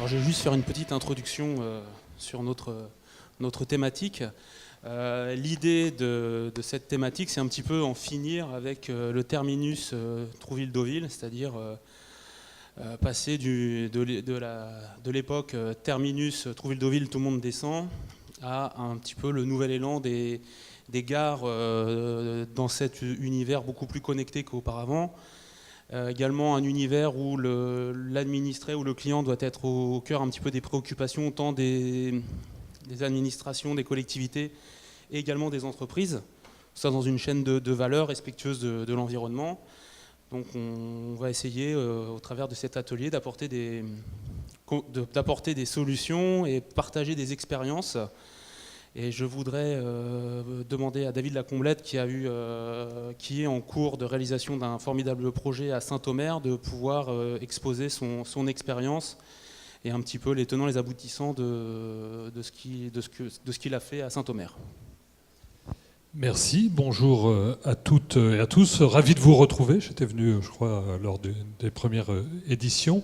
Alors je vais juste faire une petite introduction sur notre thématique. L'idée de cette thématique, c'est un petit peu en finir avec le terminus Trouville-Deauville, c'est-à-dire passer de l'époque terminus Trouville-Deauville, tout le monde descend, à un petit peu le nouvel élan des gares dans cet univers beaucoup plus connecté qu'auparavant. Également un univers où l'administré ou le client doit être au cœur un petit peu des préoccupations tant des administrations, des collectivités et également des entreprises, ça dans une chaîne de valeur respectueuse de l'environnement. Donc on va essayer au travers de cet atelier d'apporter des solutions et partager des expériences. Et je voudrais demander à David Lacomblette, qui est en cours de réalisation d'un formidable projet à Saint-Omer, de pouvoir exposer son expérience et un petit peu les tenants, les aboutissants de ce qu'il a fait à Saint-Omer. Merci, bonjour à toutes et à tous. Ravi de vous retrouver. J'étais venu, je crois, lors des premières éditions.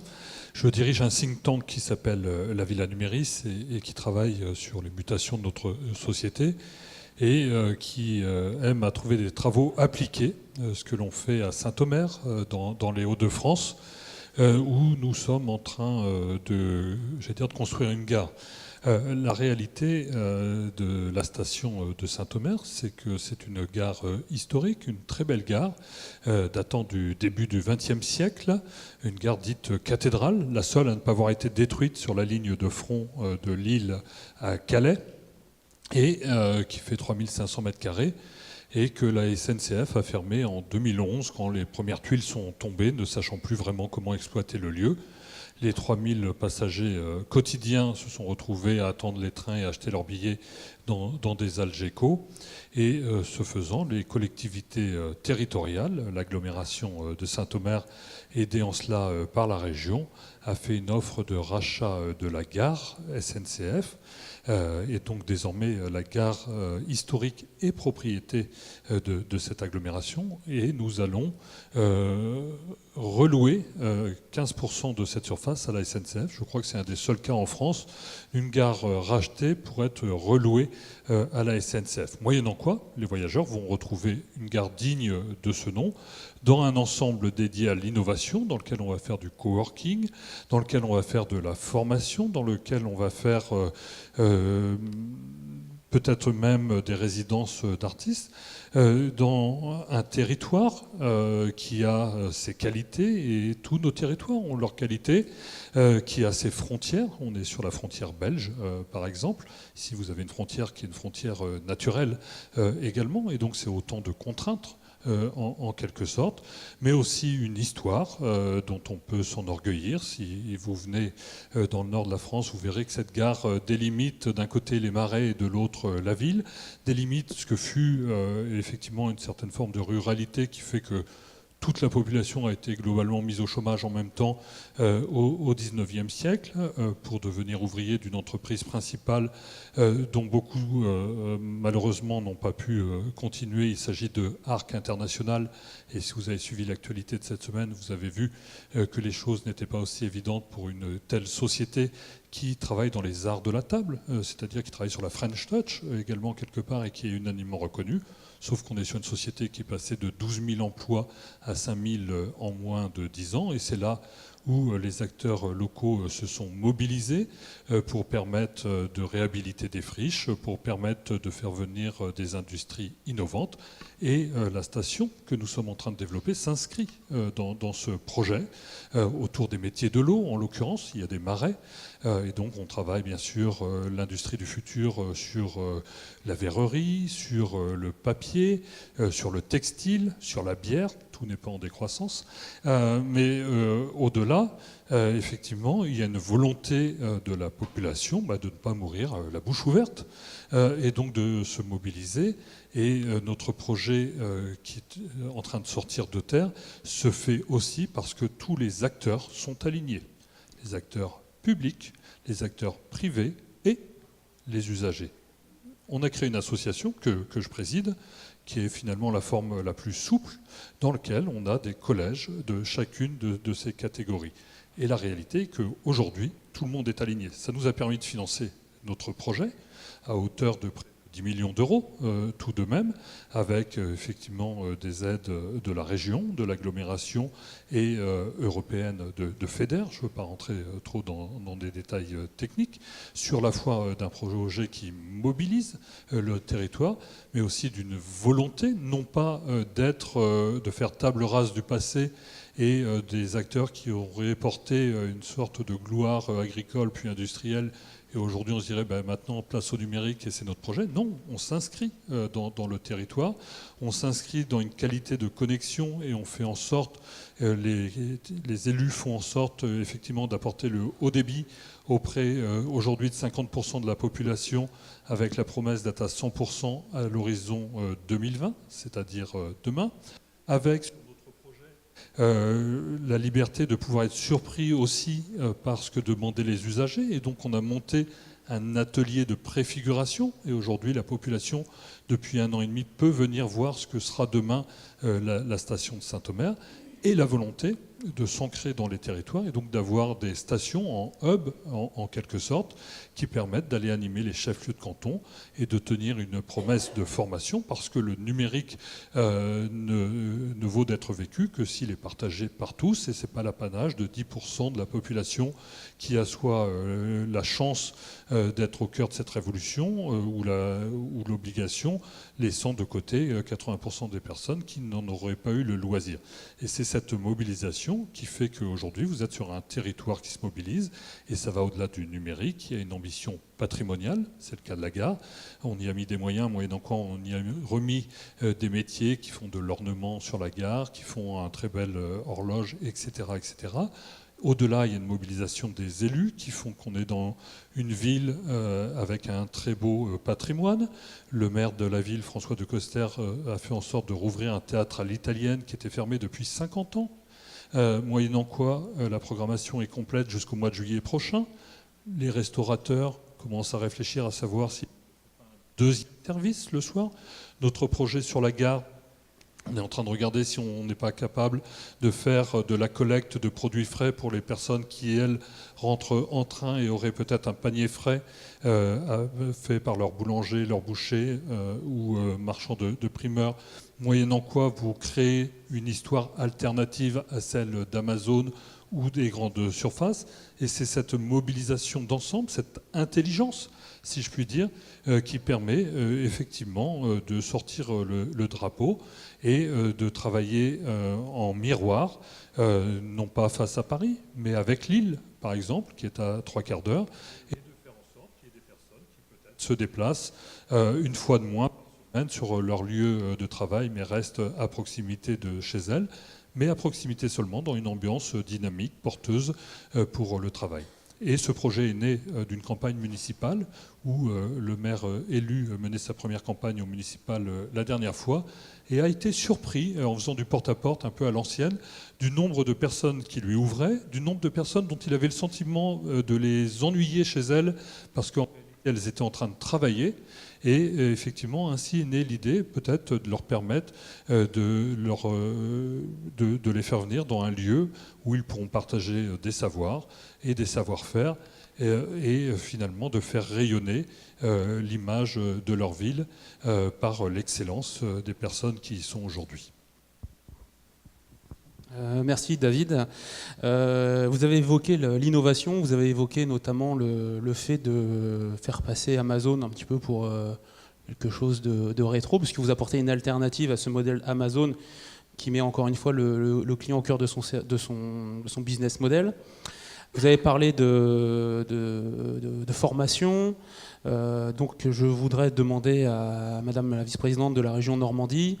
Je dirige un think tank qui s'appelle la Villa Numéris et qui travaille sur les mutations de notre société et qui aime à trouver des travaux appliqués, ce que l'on fait à Saint-Omer, dans les Hauts-de-France, où nous sommes en train de construire une gare. La réalité de la station de Saint-Omer, c'est que c'est une gare historique, une très belle gare, datant du début du XXe siècle, une gare dite cathédrale, la seule à ne pas avoir été détruite sur la ligne de front de Lille à Calais, et qui fait 3500 mètres carrés, et que la SNCF a fermé en 2011, quand les premières tuiles sont tombées, ne sachant plus vraiment comment exploiter le lieu. Les 3000 passagers quotidiens se sont retrouvés à attendre les trains et à acheter leurs billets dans des Algeco. Et ce faisant, les collectivités territoriales, l'agglomération de Saint-Omer, aidée en cela par la région, a fait une offre de rachat de la gare SNCF. Et donc désormais la gare historique est propriété de cette agglomération. Et nous allons relouer 15% de cette surface à la SNCF. Je crois que c'est un des seuls cas en France, une gare rachetée pour être relouée à la SNCF. Moyennant quoi, les voyageurs vont retrouver une gare digne de ce nom, dans un ensemble dédié à l'innovation, dans lequel on va faire du coworking, dans lequel on va faire de la formation, dans lequel on va faire peut-être même des résidences d'artistes, dans un territoire qui a ses qualités, et tous nos territoires ont leurs qualités, qui a ses frontières. On est sur la frontière belge, par exemple. Ici, vous avez une frontière qui est une frontière naturelle également, et donc c'est autant de contraintes. En quelque sorte, mais aussi une histoire dont on peut s'enorgueillir. Si vous venez dans le nord de la France, vous verrez que cette gare délimite d'un côté les marais et de l'autre la ville, délimite ce que fut effectivement une certaine forme de ruralité qui fait que toute la population a été globalement mise au chômage en même temps au XIXe siècle pour devenir ouvrier d'une entreprise principale dont beaucoup malheureusement n'ont pas pu continuer. Il s'agit de Arc International, et si vous avez suivi l'actualité de cette semaine, vous avez vu que les choses n'étaient pas aussi évidentes pour une telle société qui travaille dans les arts de la table, c'est-à-dire qui travaille sur la French Touch également quelque part, et qui est unanimement reconnue. Sauf qu'on est sur une société qui est passée de 12 000 emplois à 5 000 en moins de 10 ans. Et c'est là où les acteurs locaux se sont mobilisés pour permettre de réhabiliter des friches, pour permettre de faire venir des industries innovantes. Et la station que nous sommes en train de développer s'inscrit dans ce projet autour des métiers de l'eau. En l'occurrence, il y a des marais. Et donc on travaille bien sûr l'industrie du futur sur la verrerie, sur le papier, sur le textile, sur la bière. Tout n'est pas en décroissance. Mais au-delà, effectivement, il y a une volonté de la population de ne pas mourir la bouche ouverte et donc de se mobiliser. Et notre projet qui est en train de sortir de terre se fait aussi parce que tous les acteurs sont alignés. Les acteurs publics, les acteurs privés et les usagers. On a créé une association que je préside, qui est finalement la forme la plus souple, dans laquelle on a des collèges de chacune de ces catégories. Et la réalité est qu'aujourd'hui, tout le monde est aligné. Ça nous a permis de financer notre projet à hauteur de près de 10 millions d'euros, tout de même, avec effectivement des aides de la région, de l'agglomération et européenne de FEDER. Je ne veux pas rentrer trop dans des détails techniques, sur la fois d'un projet qui mobilise le territoire, mais aussi d'une volonté, non pas de faire table rase du passé et des acteurs qui auraient porté une sorte de gloire agricole puis industrielle. Et aujourd'hui, on se dirait, maintenant, place au numérique et c'est notre projet. Non, on s'inscrit dans le territoire, on s'inscrit dans une qualité de connexion et on fait en sorte, les élus font en sorte effectivement d'apporter le haut débit auprès aujourd'hui de 50% de la population, avec la promesse d'être à 100% à l'horizon 2020, c'est-à-dire demain, avec la liberté de pouvoir être surpris aussi par ce que demandaient les usagers. Et donc on a monté un atelier de préfiguration. Et aujourd'hui, la population, depuis 1 an et demi, peut venir voir ce que sera demain la station de Saint-Omer. Et la volonté de s'ancrer dans les territoires et donc d'avoir des stations en hub, en quelque sorte, qui permettent d'aller animer les chefs-lieux de canton et de tenir une promesse de formation, parce que le numérique ne vaut d'être vécu que s'il est partagé par tous, et ce n'est pas l'apanage de 10% de la population qui a soit la chance d'être au cœur de cette révolution ou l'obligation, laissant de côté 80% des personnes qui n'en auraient pas eu le loisir. Et c'est cette mobilisation qui fait qu'aujourd'hui, vous êtes sur un territoire qui se mobilise, et ça va au-delà du numérique. Il y a une ambition patrimoniale, c'est le cas de la gare. On y a mis des moyens, moyennant quoi on y a remis des métiers qui font de l'ornement sur la gare, qui font un très belle horloge, etc., etc. Au-delà, il y a une mobilisation des élus qui font qu'on est dans une ville avec un très beau patrimoine. Le maire de la ville, François de Coster, a fait en sorte de rouvrir un théâtre à l'italienne qui était fermé depuis 50 ans. Moyennant quoi, la programmation est complète jusqu'au mois de juillet prochain. Les restaurateurs commencent à réfléchir à savoir si un deuxième service le soir. Notre projet sur la gare, on est en train de regarder si on n'est pas capable de faire de la collecte de produits frais pour les personnes qui, elles, rentrent en train et auraient peut-être un panier frais fait par leur boulanger, leur boucher ou marchand de primeurs, moyennant quoi vous créez une histoire alternative à celle d'Amazon ou des grandes surfaces. Et c'est cette mobilisation d'ensemble, cette intelligence, si je puis dire, qui permet effectivement de sortir le drapeau et de travailler en miroir, non pas face à Paris, mais avec Lille, par exemple, qui est à 3/4 d'heure, et de faire en sorte qu'il y ait des personnes qui peut-être se déplacent une fois de moins sur leur lieu de travail, mais restent à proximité de chez elles, mais à proximité seulement, dans une ambiance dynamique, porteuse pour le travail. Et ce projet est né d'une campagne municipale où le maire élu menait sa première campagne au municipal la dernière fois et a été surpris en faisant du porte-à-porte un peu à l'ancienne du nombre de personnes qui lui ouvraient, du nombre de personnes dont il avait le sentiment de les ennuyer chez elles parce qu'elles étaient en train de travailler. Et effectivement, ainsi est née l'idée peut-être de leur permettre de les faire venir dans un lieu où ils pourront partager des savoirs et des savoir-faire et finalement de faire rayonner l'image de leur ville par l'excellence des personnes qui y sont aujourd'hui. Merci David. Vous avez évoqué l'innovation, vous avez évoqué notamment le fait de faire passer Amazon un petit peu pour quelque chose de rétro, puisque vous apportez une alternative à ce modèle Amazon qui met encore une fois le client au cœur de son business model. Vous avez parlé de formation, donc je voudrais demander à Madame la vice-présidente de la région Normandie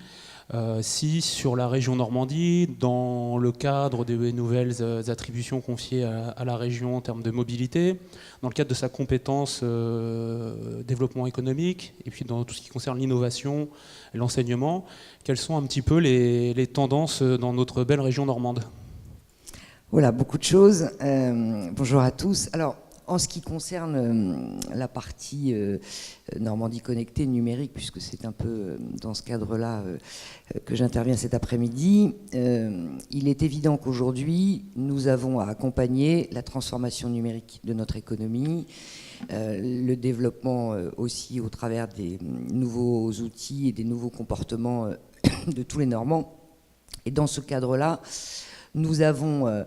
si sur la région Normandie, dans le cadre des nouvelles attributions confiées à la région en termes de mobilité, dans le cadre de sa compétence développement économique, et puis dans tout ce qui concerne l'innovation et l'enseignement, quelles sont un petit peu les tendances dans notre belle région normande ? Voilà, beaucoup de choses. Bonjour à tous. Alors, en ce qui concerne la partie Normandie connectée numérique, puisque c'est un peu dans ce cadre-là que j'interviens cet après-midi, il est évident qu'aujourd'hui, nous avons à accompagner la transformation numérique de notre économie, le développement aussi au travers des nouveaux outils et des nouveaux comportements de tous les Normands. Et dans ce cadre-là, nous avons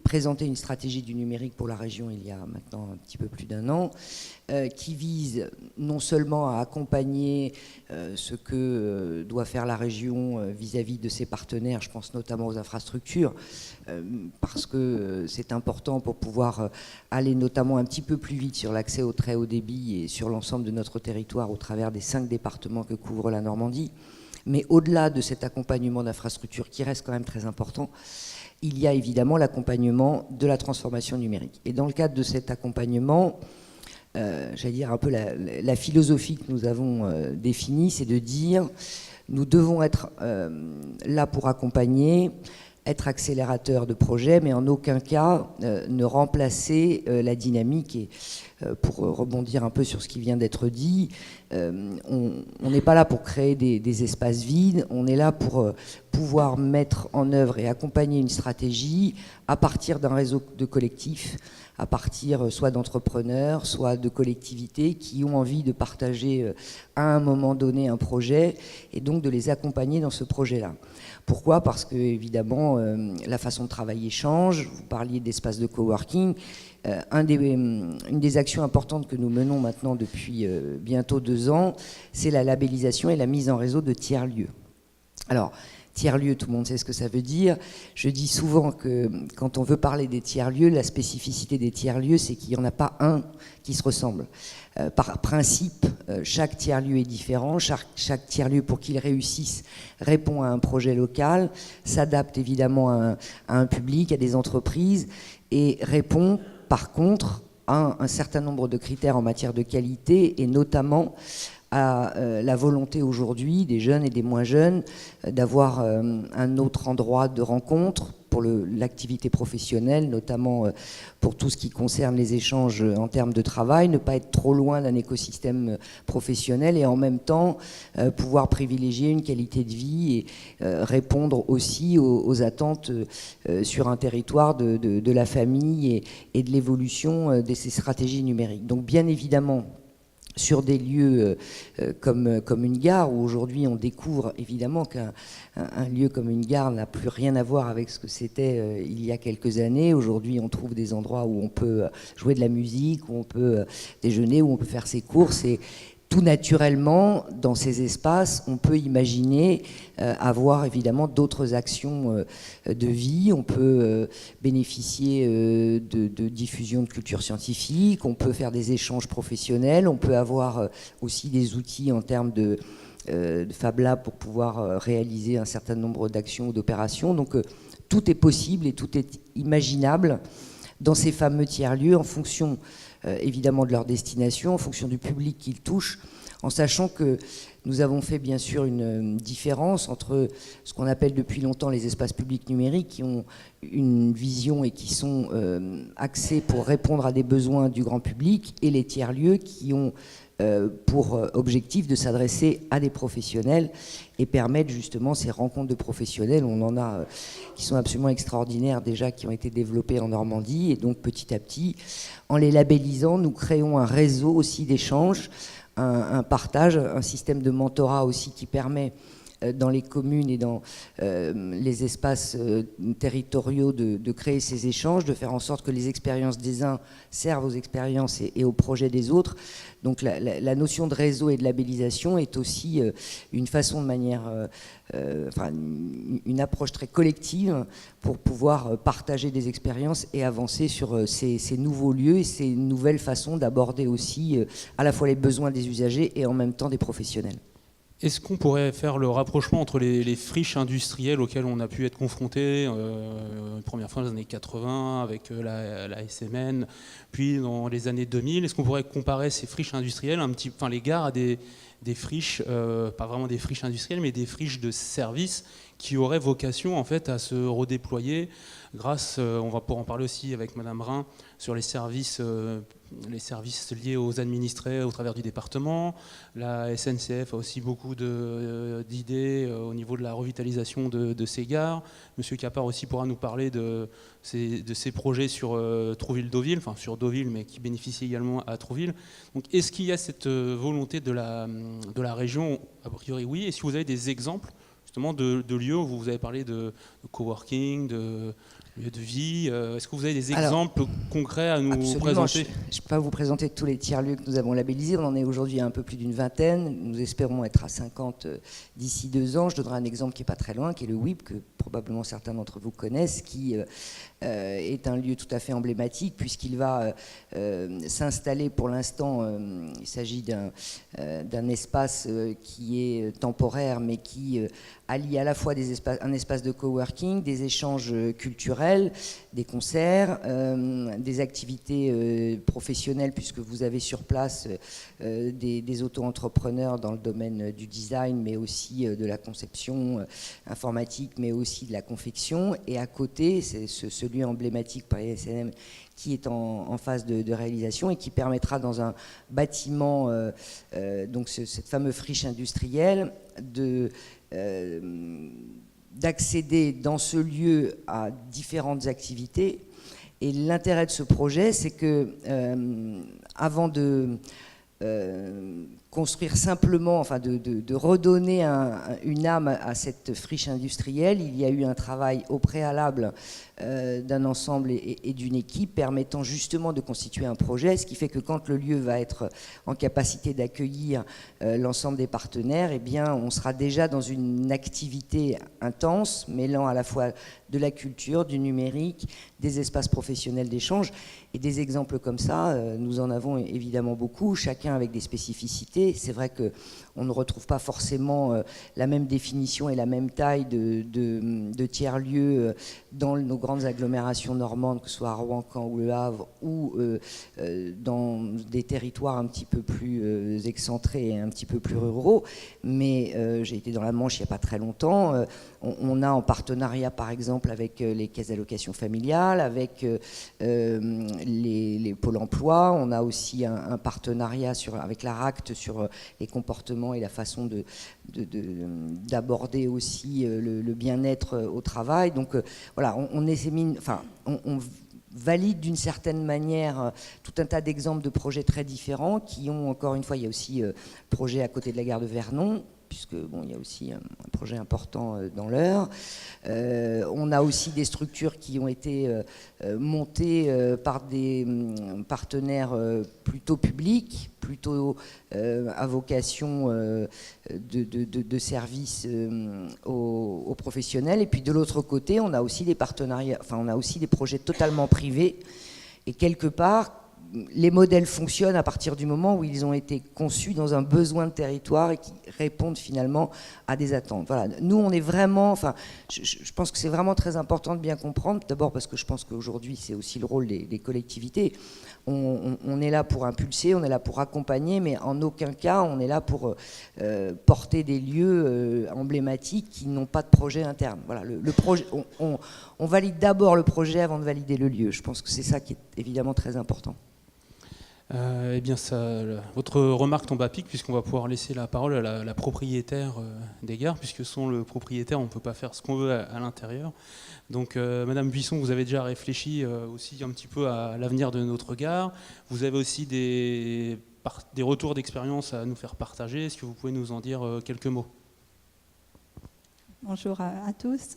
présenté une stratégie du numérique pour la région il y a maintenant un petit peu plus d'un an, qui vise non seulement à accompagner ce que doit faire la région vis-à-vis de ses partenaires, je pense notamment aux infrastructures, parce que c'est important pour pouvoir aller notamment un petit peu plus vite sur l'accès au très haut débit et sur l'ensemble de notre territoire au travers des 5 départements que couvre la Normandie. Mais au-delà de cet accompagnement d'infrastructures qui reste quand même très important, il y a évidemment l'accompagnement de la transformation numérique. Et dans le cadre de cet accompagnement, j'allais dire un peu la philosophie que nous avons définie, c'est de dire nous devons être là pour accompagner, être accélérateur de projets, mais en aucun cas ne remplacer la dynamique. Et pour rebondir un peu sur ce qui vient d'être dit, on n'est pas là pour créer des espaces vides, on est là pour pouvoir mettre en œuvre et accompagner une stratégie à partir d'un réseau de collectifs, à partir soit d'entrepreneurs, soit de collectivités qui ont envie de partager à un moment donné un projet et donc de les accompagner dans ce projet-là. Pourquoi ? Parce que, évidemment, la façon de travailler change. Vous parliez d'espace de coworking. Une des actions importantes que nous menons maintenant depuis bientôt 2 ans, c'est la labellisation et la mise en réseau de tiers-lieux. Alors, tiers-lieux, tout le monde sait ce que ça veut dire. Je dis souvent que quand on veut parler des tiers-lieux, la spécificité des tiers-lieux, c'est qu'il n'y en a pas un qui se ressemble. Par principe, chaque tiers-lieu est différent. Chaque tiers-lieu, pour qu'il réussisse, répond à un projet local, s'adapte évidemment à un public, à des entreprises, et répond par contre à un certain nombre de critères en matière de qualité, et notamment à la volonté aujourd'hui des jeunes et des moins jeunes d'avoir un autre endroit de rencontre pour l'activité professionnelle, notamment pour tout ce qui concerne les échanges en termes de travail, ne pas être trop loin d'un écosystème professionnel et en même temps pouvoir privilégier une qualité de vie et répondre aussi aux attentes sur un territoire de la famille et de l'évolution de ces stratégies numériques. Donc bien évidemment, sur des lieux comme une gare, où aujourd'hui on découvre évidemment qu'un lieu comme une gare n'a plus rien à voir avec ce que c'était il y a quelques années. Aujourd'hui on trouve des endroits où on peut jouer de la musique, où on peut déjeuner, où on peut faire ses courses, et tout naturellement, dans ces espaces, on peut imaginer avoir évidemment d'autres actions de vie. On peut bénéficier de diffusion de culture scientifique, on peut faire des échanges professionnels, on peut avoir aussi des outils en termes de Fab Lab pour pouvoir réaliser un certain nombre d'actions ou d'opérations. Donc tout est possible et tout est imaginable dans ces fameux tiers-lieux en fonction évidemment de leur destination, en fonction du public qu'ils touchent, en sachant que nous avons fait bien sûr une différence entre ce qu'on appelle depuis longtemps les espaces publics numériques, qui ont une vision et qui sont axés pour répondre à des besoins du grand public, et les tiers-lieux qui ont pour objectif de s'adresser à des professionnels et permettre justement ces rencontres de professionnels. On en a qui sont absolument extraordinaires déjà, qui ont été développés en Normandie, et donc petit à petit, en les labellisant, nous créons un réseau aussi d'échanges, un partage, un système de mentorat aussi qui permet dans les communes et dans les espaces territoriaux de créer ces échanges, de faire en sorte que les expériences des uns servent aux expériences et aux projets des autres. Donc la notion de réseau et de labellisation est aussi une façon de manière, une approche très collective pour pouvoir partager des expériences et avancer sur ces nouveaux lieux et ces nouvelles façons d'aborder aussi à la fois les besoins des usagers et en même temps des professionnels. Est-ce qu'on pourrait faire le rapprochement entre les friches industrielles auxquelles on a pu être confronté une première fois dans les années 80 avec la SMN, puis dans les années 2000? Est-ce qu'on pourrait comparer ces friches industrielles, les gares, à des friches, pas vraiment des friches industrielles, mais des friches de services qui aurait vocation en fait à se redéployer grâce, on va pouvoir en parler aussi avec Madame Rhin, sur les services liés aux administrés au travers du département. La SNCF a aussi beaucoup d'idées au niveau de la revitalisation de ces gares. Monsieur Capard aussi pourra nous parler de ces projets sur Trouville-Deauville, enfin sur Deauville, mais qui bénéficient également à Trouville. Donc est-ce qu'il y a cette volonté de la région? A priori oui. Est-ce que vous avez des exemples justement de lieux où vous avez parlé de coworking, de lieux de vie? Est-ce que vous avez des exemples concrets à nous présenter? Je ne peux pas vous présenter tous les tiers-lieux que nous avons labellisés. On en est aujourd'hui à un peu plus d'une vingtaine. Nous espérons être à 50 d'ici 2 ans. Je donnerai un exemple qui n'est pas très loin, qui est le WIP, que probablement certains d'entre vous connaissent, qui est un lieu tout à fait emblématique puisqu'il va s'installer pour l'instant. Il s'agit d'un espace qui est temporaire mais qui allie à la fois un espace de coworking, des échanges culturels, des concerts, des activités professionnelles puisque vous avez sur place des auto-entrepreneurs dans le domaine du design mais aussi de la conception informatique mais aussi de la confection. Et à côté, c'est ce lieu emblématique par les SNM qui est en phase de réalisation et qui permettra dans un bâtiment, donc cette fameuse friche industrielle, d'accéder dans ce lieu à différentes activités. Et l'intérêt de ce projet, c'est que avant de construire simplement, enfin de redonner une âme à cette friche industrielle, il y a eu un travail au préalable d'un ensemble et d'une équipe permettant justement de constituer un projet, ce qui fait que quand le lieu va être en capacité d'accueillir l'ensemble des partenaires, eh bien, on sera déjà dans une activité intense, mêlant à la fois de la culture, du numérique, des espaces professionnels d'échange. Et des exemples comme ça, nous en avons évidemment beaucoup, chacun avec des spécificités. C'est vrai qu'on ne retrouve pas forcément la même définition et la même taille de tiers-lieux dans nos grandes agglomérations normandes, que ce soit à Rouen, Caen ou Le Havre, ou dans des territoires un petit peu plus excentrés et un petit peu plus ruraux. Mais j'ai été dans la Manche il n'y a pas très longtemps. On a en partenariat, par exemple, avec les caisses d'allocation familiale, avec les pôles emploi. On a aussi un partenariat avec la RACT sur les comportements et la façon d'aborder aussi le bien-être au travail. Donc voilà, on valide d'une certaine manière tout un tas d'exemples de projets très différents qui ont, encore une fois, il y a aussi projet à côté de la gare de Vernon, puisque bon, il y a aussi un projet important dans l'Eure. On a aussi des structures qui ont été montées par des partenaires plutôt publics, plutôt à vocation de service aux professionnels. Et puis de l'autre côté, on a aussi des partenariats, enfin on a aussi des projets totalement privés. Et quelque part, les modèles fonctionnent à partir du moment où ils ont été conçus dans un besoin de territoire et qui répondent finalement à des attentes. Voilà. Nous, on est vraiment, enfin, je pense que c'est vraiment très important de bien comprendre, d'abord parce que je pense qu'aujourd'hui, c'est aussi le rôle des collectivités. On est là pour impulser, on est là pour accompagner, mais en aucun cas, on est là pour porter des lieux emblématiques qui n'ont pas de projet interne. Voilà, le projet, on valide d'abord le projet avant de valider le lieu. Je pense que c'est ça qui est évidemment très important. Eh bien, votre remarque tombe à pic, puisqu'on va pouvoir laisser la parole à la propriétaire des gares, puisque sans le propriétaire, on ne peut pas faire ce qu'on veut à l'intérieur. Donc, Madame Buisson, vous avez déjà réfléchi aussi un petit peu à l'avenir de notre gare. Vous avez aussi des retours d'expérience à nous faire partager. Est-ce que vous pouvez nous en dire quelques mots? Bonjour à tous.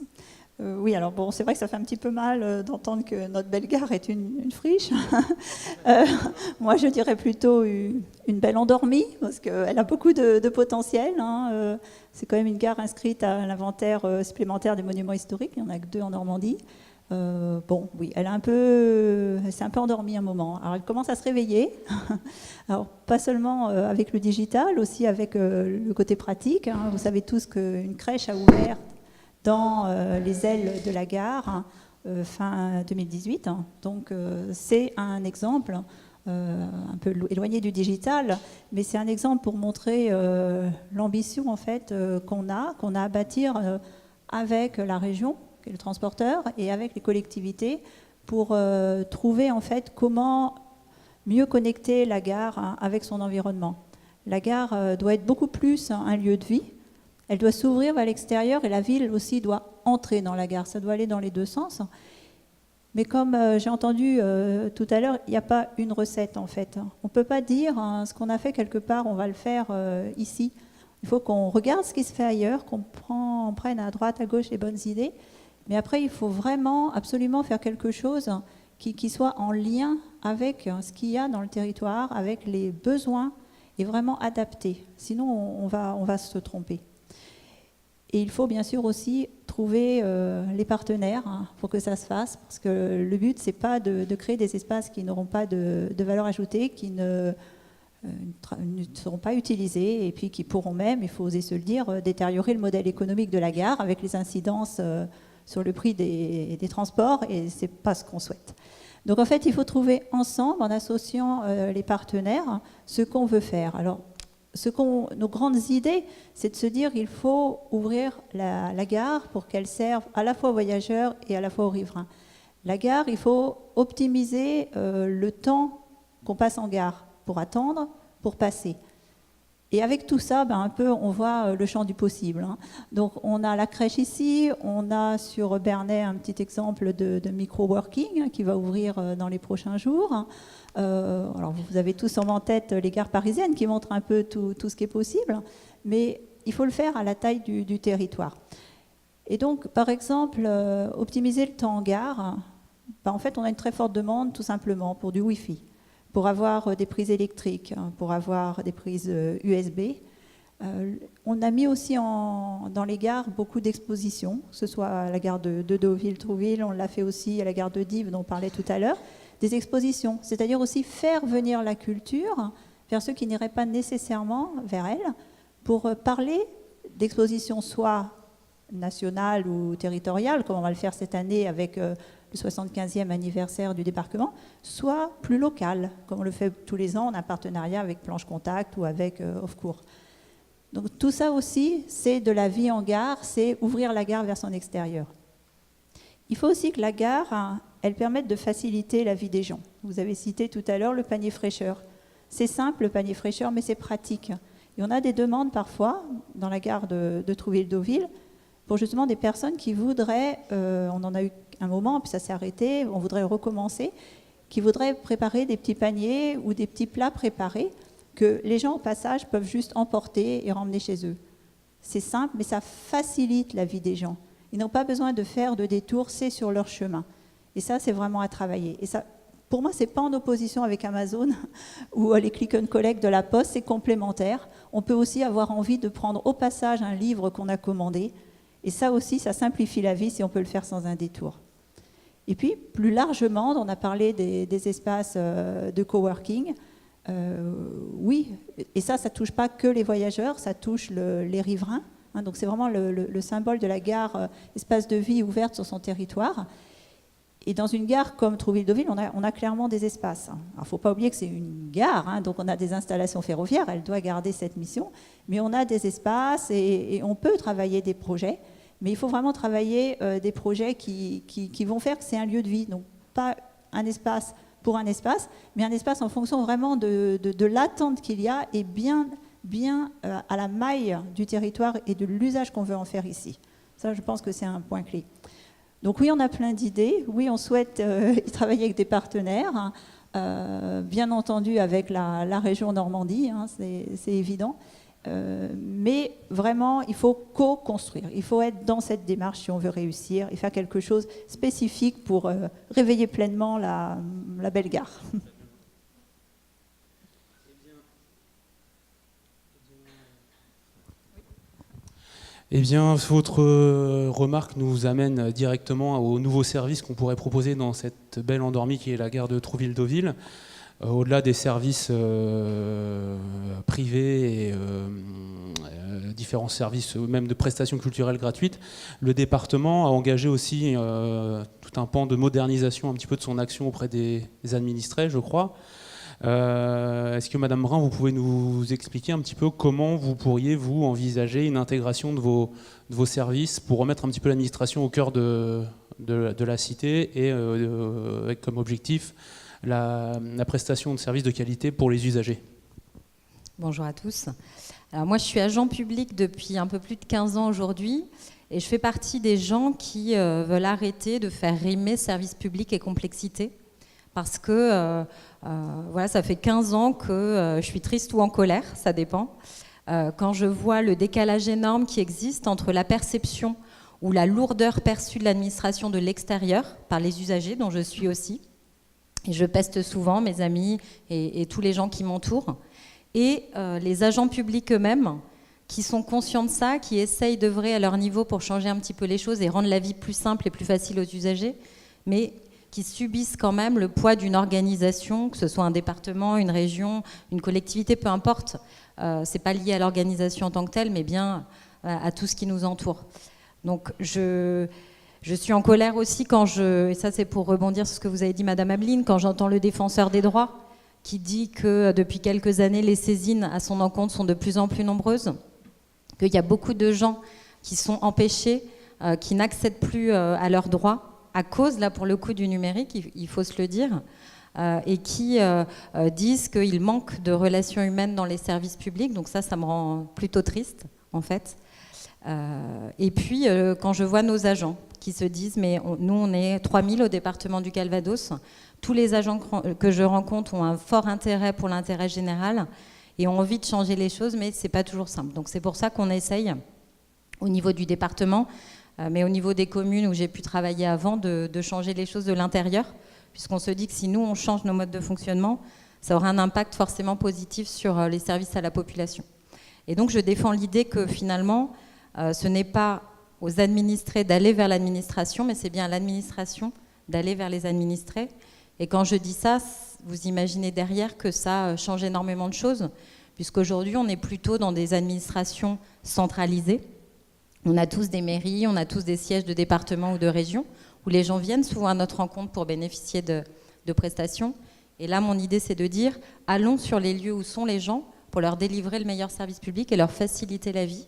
Oui, alors bon, c'est vrai que ça fait un petit peu mal d'entendre que notre belle gare est une friche. Moi, je dirais plutôt une belle endormie, parce qu'elle a beaucoup de potentiel. Hein. C'est quand même une gare inscrite à l'inventaire supplémentaire des monuments historiques. Il n'y en a que 2 en Normandie. Bon, oui, elle s'est un peu endormie un moment. Alors, elle commence à se réveiller. Alors, pas seulement avec le digital, aussi avec le côté pratique. Hein. Vous savez tous qu'une crèche a ouvert dans les ailes de la gare fin 2018. Donc c'est un exemple un peu éloigné du digital, mais c'est un exemple pour montrer l'ambition en fait qu'on a à bâtir avec la région, qui est le transporteur, et avec les collectivités pour trouver en fait comment mieux connecter la gare avec son environnement. La gare doit être beaucoup plus un lieu de vie. Elle doit s'ouvrir vers l'extérieur et la ville aussi doit entrer dans la gare. Ça doit aller dans les deux sens. Mais comme j'ai entendu tout à l'heure, il n'y a pas une recette en fait. On ne peut pas dire ce qu'on a fait quelque part, on va le faire ici. Il faut qu'on regarde ce qui se fait ailleurs, qu'on prenne à droite, à gauche les bonnes idées. Mais après, il faut vraiment, absolument faire quelque chose qui soit en lien avec ce qu'il y a dans le territoire, avec les besoins et vraiment adapté. Sinon, on va se tromper. Et il faut bien sûr aussi trouver les partenaires pour que ça se fasse, parce que le but, ce n'est pas de créer des espaces qui n'auront pas de valeur ajoutée, qui ne seront pas utilisés, et puis qui pourront même, il faut oser se le dire, détériorer le modèle économique de la gare avec les incidences sur le prix des transports, et ce n'est pas ce qu'on souhaite. Donc en fait, il faut trouver ensemble, en associant les partenaires, ce qu'on veut faire. Alors, nos grandes idées, c'est de se dire qu'il faut ouvrir la gare pour qu'elle serve à la fois aux voyageurs et à la fois aux riverains. La gare, il faut optimiser le temps qu'on passe en gare pour attendre, pour passer. Et avec tout ça, un peu, on voit le champ du possible. Donc, on a la crèche ici, on a sur Bernay un petit exemple de micro-working qui va ouvrir dans les prochains jours. Alors, vous avez tous en tête les gares parisiennes qui montrent un peu tout ce qui est possible, mais il faut le faire à la taille du territoire. Et donc, par exemple, optimiser le temps en gare, en fait, on a une très forte demande tout simplement pour du Wi-Fi, pour avoir des prises électriques, pour avoir des prises USB. On a mis aussi dans les gares beaucoup d'expositions, que ce soit à la gare de Deauville-Trouville, on l'a fait aussi à la gare de Dives dont on parlait tout à l'heure, des expositions, c'est-à-dire aussi faire venir la culture vers ceux qui n'iraient pas nécessairement vers elle, pour parler d'expositions soit nationales ou territoriales, comme on va le faire cette année avec le 75e anniversaire du débarquement, soit plus locales, comme on le fait tous les ans en un partenariat avec Planche Contact ou avec Off-Court. Donc tout ça aussi, c'est de la vie en gare, c'est ouvrir la gare vers son extérieur. Il faut aussi que la gare, elle permette de faciliter la vie des gens. Vous avez cité tout à l'heure le panier fraîcheur. C'est simple le panier fraîcheur, mais c'est pratique. Et on a des demandes parfois dans la gare de Trouville-Deauville pour justement des personnes qui voudraient, on en a eu un moment, puis ça s'est arrêté, on voudrait recommencer, qui voudraient préparer des petits paniers ou des petits plats préparés que les gens au passage peuvent juste emporter et ramener chez eux. C'est simple, mais ça facilite la vie des gens. Ils n'ont pas besoin de faire de détours, c'est sur leur chemin. Et ça, c'est vraiment à travailler. Et ça, pour moi, ce n'est pas en opposition avec Amazon ou les click and collect de la Poste, c'est complémentaire. On peut aussi avoir envie de prendre au passage un livre qu'on a commandé. Et ça aussi, ça simplifie la vie si on peut le faire sans un détour. Et puis, plus largement, on a parlé des espaces de coworking. Oui, et ça ne touche pas que les voyageurs, ça touche les riverains. Donc c'est vraiment le symbole de la gare, espace de vie ouverte sur son territoire. Et dans une gare comme Trouville-Deauville, on a clairement des espaces. Alors il ne faut pas oublier que c'est une gare, donc on a des installations ferroviaires, elle doit garder cette mission, mais on a des espaces et on peut travailler des projets, mais il faut vraiment travailler des projets qui vont faire que c'est un lieu de vie, donc pas un espace pour un espace, mais un espace en fonction vraiment de l'attente qu'il y a et bien à la maille du territoire et de l'usage qu'on veut en faire ici. Ça, je pense que c'est un point clé. Donc oui, on a plein d'idées. Oui, on souhaite y travailler avec des partenaires, bien entendu avec la région Normandie, c'est évident. Mais vraiment, il faut co-construire. Il faut être dans cette démarche si on veut réussir et faire quelque chose spécifique pour réveiller pleinement la belle gare. Eh bien, votre remarque nous amène directement au nouveau service qu'on pourrait proposer dans cette belle endormie qui est la gare de Trouville-Deauville. Au-delà des services privés et différents services, même de prestations culturelles gratuites, le département a engagé aussi tout un pan de modernisation un petit peu de son action auprès des administrés, je crois. Est-ce que Madame Brun, vous pouvez nous expliquer un petit peu comment vous pourriez, vous, envisager une intégration de vos services pour remettre un petit peu l'administration au cœur de la cité et avec comme objectif la prestation de services de qualité pour les usagers? Bonjour à tous. Alors moi, je suis agent public depuis un peu plus de 15 ans aujourd'hui et je fais partie des gens qui veulent arrêter de faire rimer service public et complexité parce que voilà, ça fait 15 ans que je suis triste ou en colère, ça dépend. Quand je vois le décalage énorme qui existe entre la perception ou la lourdeur perçue de l'administration de l'extérieur par les usagers, dont je suis aussi, et je peste souvent mes amis et tous les gens qui m'entourent, et les agents publics eux-mêmes qui sont conscients de ça, qui essayent d'œuvrer à leur niveau pour changer un petit peu les choses et rendre la vie plus simple et plus facile aux usagers, mais qui subissent quand même le poids d'une organisation, que ce soit un département, une région, une collectivité, peu importe. C'est pas lié à l'organisation en tant que telle, mais bien à tout ce qui nous entoure. Donc je suis en colère aussi quand et ça c'est pour rebondir sur ce que vous avez dit Madame Abeline, quand j'entends le défenseur des droits qui dit que depuis quelques années, les saisines à son encontre sont de plus en plus nombreuses, qu'il y a beaucoup de gens qui sont empêchés, qui n'accèdent plus à leurs droits à cause, là pour le coup, du numérique, il faut se le dire, et qui disent qu'il manque de relations humaines dans les services publics. Donc ça me rend plutôt triste, en fait. Et puis, quand je vois nos agents qui se disent, mais nous, on est 3000 au département du Calvados, tous les agents que je rencontre ont un fort intérêt pour l'intérêt général et ont envie de changer les choses, mais c'est pas toujours simple. Donc c'est pour ça qu'on essaye, au niveau du département, mais au niveau des communes où j'ai pu travailler avant, de changer les choses de l'intérieur, puisqu'on se dit que si nous, on change nos modes de fonctionnement, ça aura un impact forcément positif sur les services à la population. Et donc je défends l'idée que finalement, ce n'est pas aux administrés d'aller vers l'administration, mais c'est bien à l'administration d'aller vers les administrés. Et quand je dis ça, vous imaginez derrière que ça change énormément de choses, puisqu'aujourd'hui, on est plutôt dans des administrations centralisées. On a tous des mairies, on a tous des sièges de département ou de région, où les gens viennent souvent à notre rencontre pour bénéficier de prestations. Et là, mon idée, c'est de dire, allons sur les lieux où sont les gens pour leur délivrer le meilleur service public et leur faciliter la vie.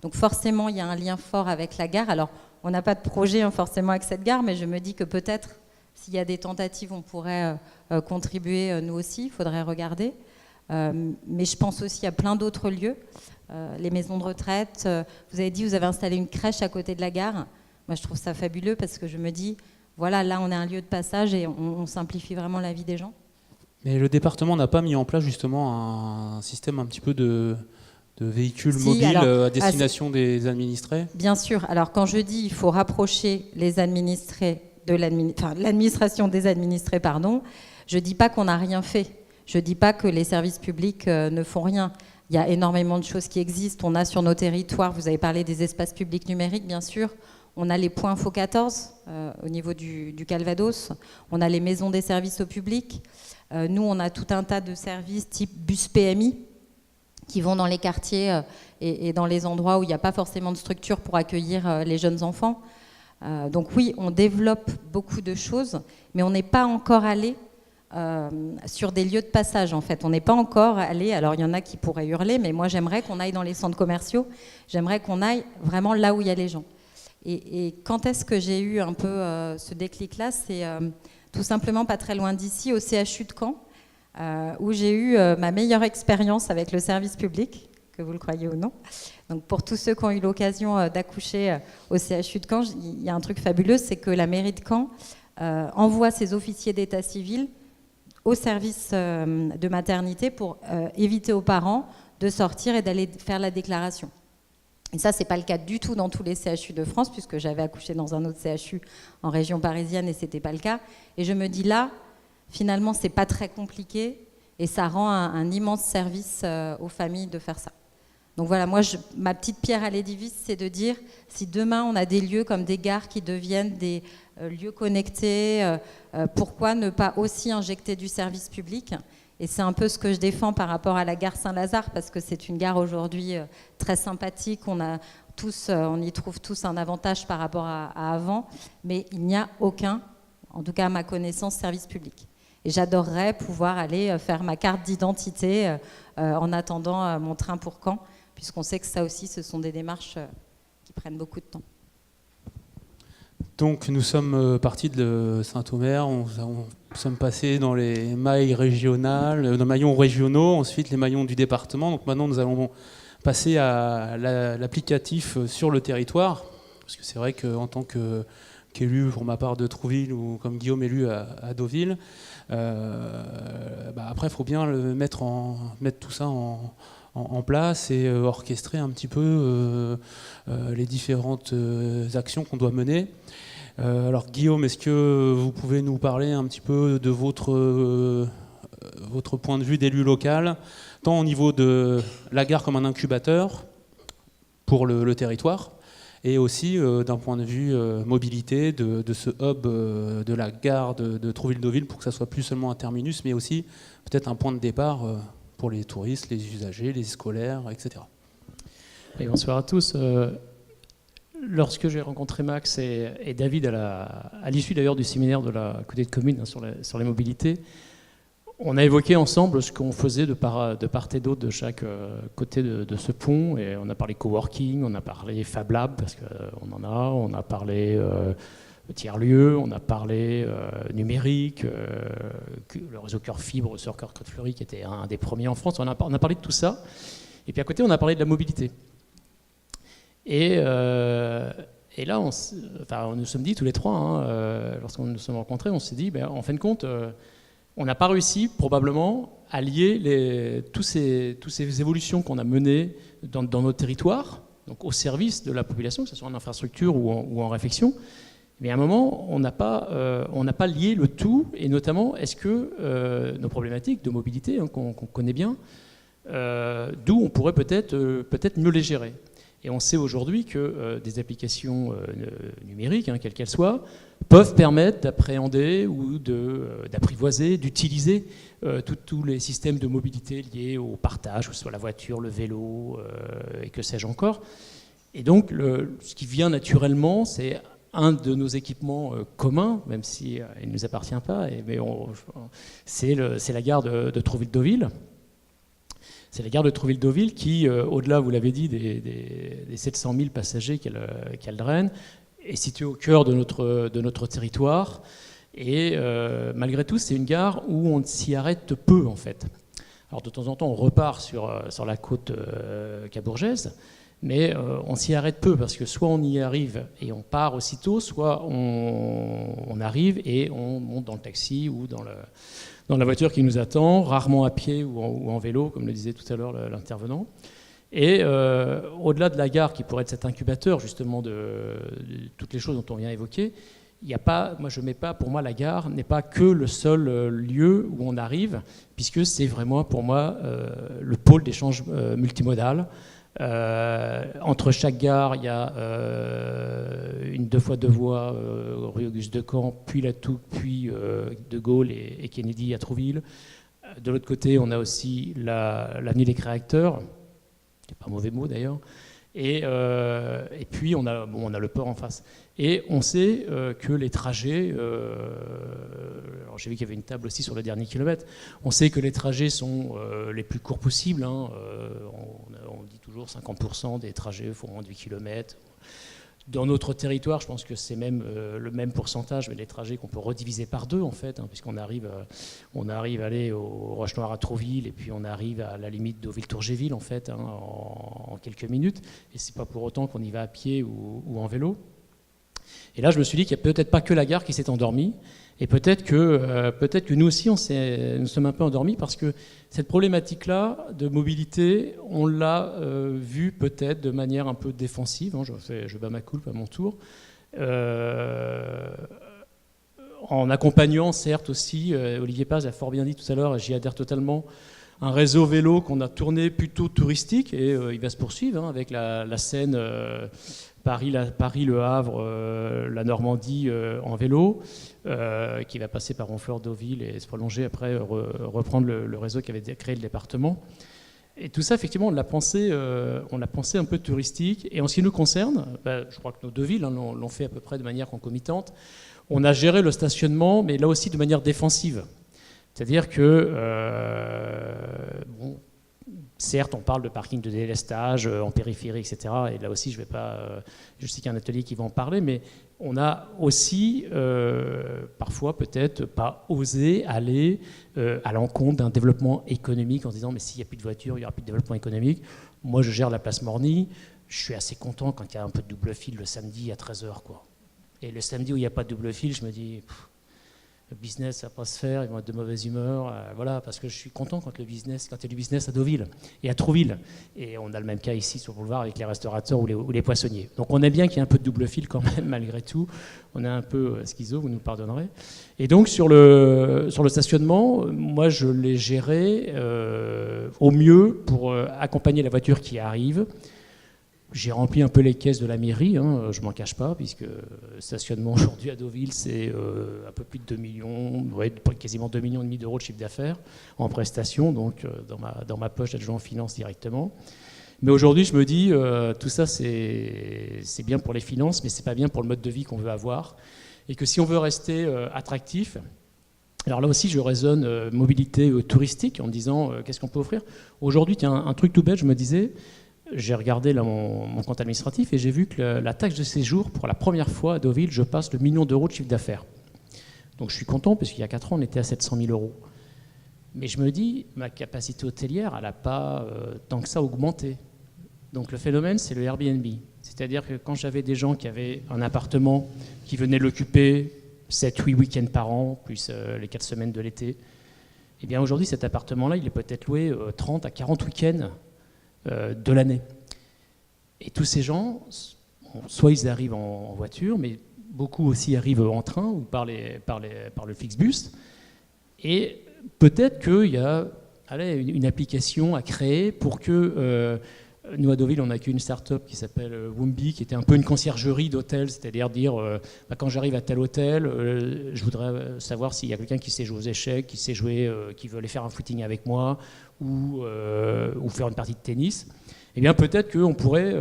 Donc forcément, il y a un lien fort avec la gare. Alors, on n'a pas de projet forcément avec cette gare, mais je me dis que peut-être, s'il y a des tentatives, on pourrait contribuer nous aussi, il faudrait regarder. Mais je pense aussi à plein d'autres lieux, les maisons de retraite. Vous avez dit, vous avez installé une crèche à côté de la gare. Moi, je trouve ça fabuleux parce que je me dis, voilà, là, on est un lieu de passage et on simplifie vraiment la vie des gens. Mais le département n'a pas mis en place justement un système un petit peu de véhicules mobiles à destination des administrés? Bien sûr. Alors, quand je dis il faut rapprocher les administrés l'administration des administrés, pardon, je ne dis pas qu'on n'a rien fait. Je ne dis pas que les services publics ne font rien. Il y a énormément de choses qui existent. On a sur nos territoires, vous avez parlé des espaces publics numériques, bien sûr. On a les points Info 14 au niveau du Calvados. On a les maisons des services au public. Nous, on a tout un tas de services type bus PMI qui vont dans les quartiers et dans les endroits où il n'y a pas forcément de structure pour accueillir les jeunes enfants. Donc oui, on développe beaucoup de choses, mais on n'est pas encore allé sur des lieux de passage, en fait. On n'est pas encore allé, alors il y en a qui pourraient hurler, mais moi j'aimerais qu'on aille dans les centres commerciaux, j'aimerais qu'on aille vraiment là où il y a les gens. Et quand est-ce que j'ai eu un peu ce déclic-là? C'est tout simplement pas très loin d'ici, au CHU de Caen, où j'ai eu ma meilleure expérience avec le service public, que vous le croyez ou non. Donc pour tous ceux qui ont eu l'occasion d'accoucher au CHU de Caen, il y a un truc fabuleux, c'est que la mairie de Caen envoie ses officiers d'état civil au service de maternité pour éviter aux parents de sortir et d'aller faire la déclaration. Et ça, c'est pas le cas du tout dans tous les CHU de France, puisque j'avais accouché dans un autre CHU en région parisienne et c'était pas le cas. Et je me dis là, finalement, c'est pas très compliqué et ça rend un immense service aux familles de faire ça. Donc voilà, moi, ma petite pierre à l'édifice, c'est de dire, si demain on a des lieux comme des gares qui deviennent des lieux connectés, pourquoi ne pas aussi injecter du service public? Et c'est un peu ce que je défends par rapport à la gare Saint-Lazare, parce que c'est une gare aujourd'hui très sympathique, on y trouve tous un avantage par rapport à avant, mais il n'y a aucun, en tout cas à ma connaissance, service public. Et j'adorerais pouvoir aller faire ma carte d'identité en attendant mon train pour Caen, puisqu'on sait que ça aussi, ce sont des démarches qui prennent beaucoup de temps. Donc nous sommes partis de Saint-Omer, on sommes passés dans les mailles régionales, dans les maillons régionaux, ensuite les maillons du département. Donc maintenant nous allons passer à l'applicatif sur le territoire, parce que c'est vrai qu'en tant qu'élu pour ma part de Trouville ou comme Guillaume élu à Deauville, après il faut bien mettre tout ça en place et orchestrer un petit peu les différentes actions qu'on doit mener. Alors Guillaume, est-ce que vous pouvez nous parler un petit peu de votre point de vue d'élu local, tant au niveau de la gare comme un incubateur pour le territoire, et aussi d'un point de vue mobilité de ce hub de la gare de Trouville-Deauville, pour que ça soit plus seulement un terminus, mais aussi peut-être un point de départ pour les touristes, les usagers, les scolaires, etc. Et bonsoir à tous. Lorsque j'ai rencontré Max et David à l'issue d'ailleurs du séminaire de la communauté de communes sur les mobilités, on a évoqué ensemble ce qu'on faisait de part et d'autre de chaque côté de ce pont. Et on a parlé coworking, on a parlé Fab Lab, parce qu'on on a parlé tiers-lieux, on a parlé numérique, le réseau Cœur Fibre sur Cœur Crête-Fleury qui était un des premiers en France. On a parlé de tout ça. Et puis à côté, on a parlé de la mobilité. Et là, on nous sommes dit tous les trois, lorsqu'on nous sommes rencontrés, on s'est dit, en fin de compte, on n'a pas réussi probablement à lier toutes ces évolutions qu'on a menées dans nos territoires, donc au service de la population, que ce soit en infrastructure ou en réflexion. Mais à un moment, on n'a pas lié le tout, et notamment, est-ce que nos problématiques de mobilité, qu'on connaît bien, d'où on pourrait peut-être mieux les gérer. Et on sait aujourd'hui que des applications numériques, quelles qu'elles soient, peuvent permettre d'appréhender ou d'apprivoiser, d'utiliser tous les systèmes de mobilité liés au partage, que ce soit la voiture, le vélo, et que sais-je encore. Et donc, ce qui vient naturellement, c'est un de nos équipements communs, même si il ne nous appartient pas, c'est la gare de Trouville-Deauville. C'est la gare de Trouville-Deauville qui, au-delà, vous l'avez dit, des 700 000 passagers qu'elle draine, est située au cœur de notre territoire. Et malgré tout, c'est une gare où on s'y arrête peu, en fait. Alors de temps en temps, on repart sur la côte cabourgeaise, mais on s'y arrête peu, parce que soit on y arrive et on part aussitôt, soit on arrive et on monte dans le taxi ou dans la voiture qui nous attend, rarement à pied ou en vélo, comme le disait tout à l'heure l'intervenant. Et au-delà de la gare, qui pourrait être cet incubateur justement de toutes les choses dont on vient évoquer, il n'y a pas, pour moi, la gare n'est pas que le seul lieu où on arrive, puisque c'est vraiment pour moi le pôle d'échange multimodal. Entre chaque gare, il y a une 2x2 voies rue Auguste de Camp, puis la Touques, puis De Gaulle et Kennedy à Trouville. De l'autre côté, on a aussi l'avenue des Créateurs, qui n'est pas un mauvais mot d'ailleurs, et puis on a le port en face. Et on sait que les trajets, alors j'ai vu qu'il y avait une table aussi sur le dernier kilomètre, on sait que les trajets sont les plus courts possibles, on dit toujours 50% des trajets font moins de 8 km. Dans notre territoire, je pense que c'est même le même pourcentage, mais les trajets qu'on peut rediviser par deux, en fait, puisqu'on arrive à aller au Roche-Noire à Trouville, et puis on arrive à la limite d'Auville-Tourgéville, en fait, en quelques minutes. Et c'est pas pour autant qu'on y va à pied ou en vélo. Et là, je me suis dit qu'il n'y a peut-être pas que la gare qui s'est endormie, et peut-être que nous aussi, nous sommes un peu endormis, parce que cette problématique-là de mobilité, on l'a vue peut-être de manière un peu défensive, je bats ma coulpe à mon tour, en accompagnant certes aussi, Olivier Paz l'a fort bien dit tout à l'heure, et j'y adhère totalement, un réseau vélo qu'on a tourné plutôt touristique, et il va se poursuivre avec la Seine, Paris, Le Havre, la Normandie en vélo, qui va passer par Honfleur-Deauville et se prolonger après, reprendre le réseau qui avait créé le département. Et tout ça, effectivement, on l'a pensé un peu touristique. Et en ce qui nous concerne, je crois que nos deux villes l'ont fait à peu près de manière concomitante. On a géré le stationnement, mais là aussi de manière défensive. C'est-à-dire que, bon, certes, on parle de parking de délestage en périphérie, etc. Et là aussi, je sais qu'il y a un atelier qui va en parler, mais on a aussi, parfois, peut-être pas osé aller à l'encontre d'un développement économique en se disant, mais s'il n'y a plus de voitures, il n'y aura plus de développement économique. Moi, je gère la place Morny. Je suis assez content quand il y a un peu de double fil le samedi à 13h, quoi. Et le samedi où il n'y a pas de double fil, je me dis... le business, ça va pas se faire, ils vont être de mauvaise humeur, voilà, parce que je suis content quand il y a du business à Deauville et à Trouville. Et on a le même cas ici sur le boulevard avec les restaurateurs ou les poissonniers. Donc on aime bien qu'il y ait un peu de double fil quand même, malgré tout. On est un peu schizo, vous nous pardonnerez. Et donc sur le stationnement, moi je l'ai géré au mieux pour accompagner la voiture qui arrive. J'ai rempli un peu les caisses de la mairie, hein, je ne m'en cache pas, puisque le stationnement aujourd'hui à Deauville, c'est un peu plus de 2 millions, ouais, quasiment 2,5 millions d'euros de chiffre d'affaires en prestations, donc dans ma poche d'adjoint en finance directement. Mais aujourd'hui, je me dis, tout ça, c'est bien pour les finances, mais ce n'est pas bien pour le mode de vie qu'on veut avoir. Et que si on veut rester attractif, alors là aussi, je raisonne mobilité touristique en me disant, qu'est-ce qu'on peut offrir ? Aujourd'hui, tiens, un truc tout bête, je me disais... J'ai regardé là, mon compte administratif et j'ai vu que la taxe de séjour, pour la première fois à Deauville, je passe le 1 million d'euros de chiffre d'affaires. Donc je suis content, parce qu'il y a 4 ans, on était à 700 000 euros. Mais je me dis, ma capacité hôtelière, elle n'a pas tant que ça augmenté. Donc le phénomène, c'est le Airbnb. C'est-à-dire que quand j'avais des gens qui avaient un appartement, qui venaient l'occuper 7-8 week-ends par an, plus les 4 semaines de l'été, eh bien aujourd'hui, cet appartement-là, il est peut-être loué 30 à 40 week-ends de l'année. Et tous ces gens, soit ils arrivent en voiture, mais beaucoup aussi arrivent en train ou par le Flixbus. Et peut-être qu'il y a une application à créer pour que... nous, à Deauville, on n'a qu'une start-up qui s'appelle Woombi, qui était un peu une conciergerie d'hôtel, c'est-à-dire dire, quand j'arrive à tel hôtel, je voudrais savoir s'il y a quelqu'un qui sait jouer aux échecs, qui sait jouer, qui veut aller faire un footing avec moi, ou faire une partie de tennis. Eh bien, peut-être qu'on pourrait,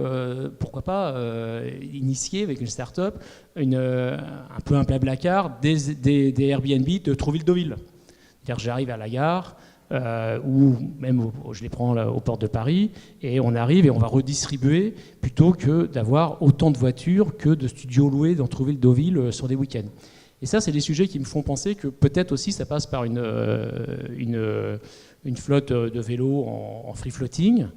pourquoi pas, initier avec une start-up un peu un blablacar des Airbnb de Trouville-Deauville. C'est-à-dire que j'arrive à la gare, ou même je les prends là, aux portes de Paris, et on arrive et on va redistribuer plutôt que d'avoir autant de voitures que de studios loués dans Trouville-Deauville sur des week-ends. Et ça, c'est des sujets qui me font penser que peut-être aussi ça passe par une flotte de vélos en free floating.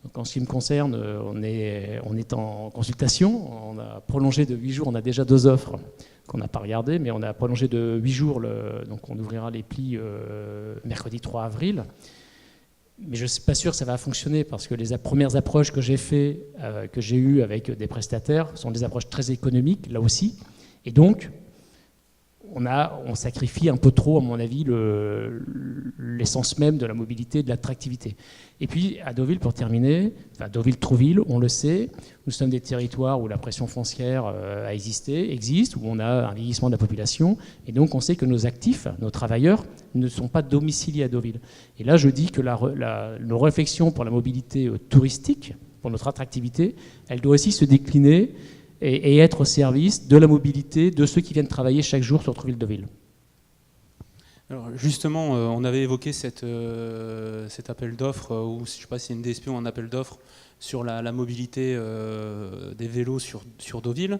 Donc, en ce qui me concerne, on est en consultation. On a prolongé de 8 jours, on a déjà 2 offres qu'on n'a pas regardées, mais on a prolongé de 8 jours, donc on ouvrira les plis mercredi 3 avril. Mais je ne suis pas sûr que ça va fonctionner parce que les premières approches que j'ai eues avec des prestataires sont des approches très économiques, là aussi. Et donc, on sacrifie un peu trop, à mon avis, l'essence même de la mobilité et de l'attractivité. Et puis, à Deauville, pour terminer, Deauville-Trouville, on le sait, nous sommes des territoires où la pression foncière existe, où on a un vieillissement de la population, et donc on sait que nos actifs, nos travailleurs, ne sont pas domiciliés à Deauville. Et là, je dis que nos réflexions pour la mobilité touristique, pour notre attractivité, elle doit aussi se décliner et être au service de la mobilité de ceux qui viennent travailler chaque jour sur Trouville-Deauville. Alors justement, on avait évoqué cet appel d'offres, ou je ne sais pas si c'est une DSP ou un appel d'offres sur la mobilité des vélos sur Deauville.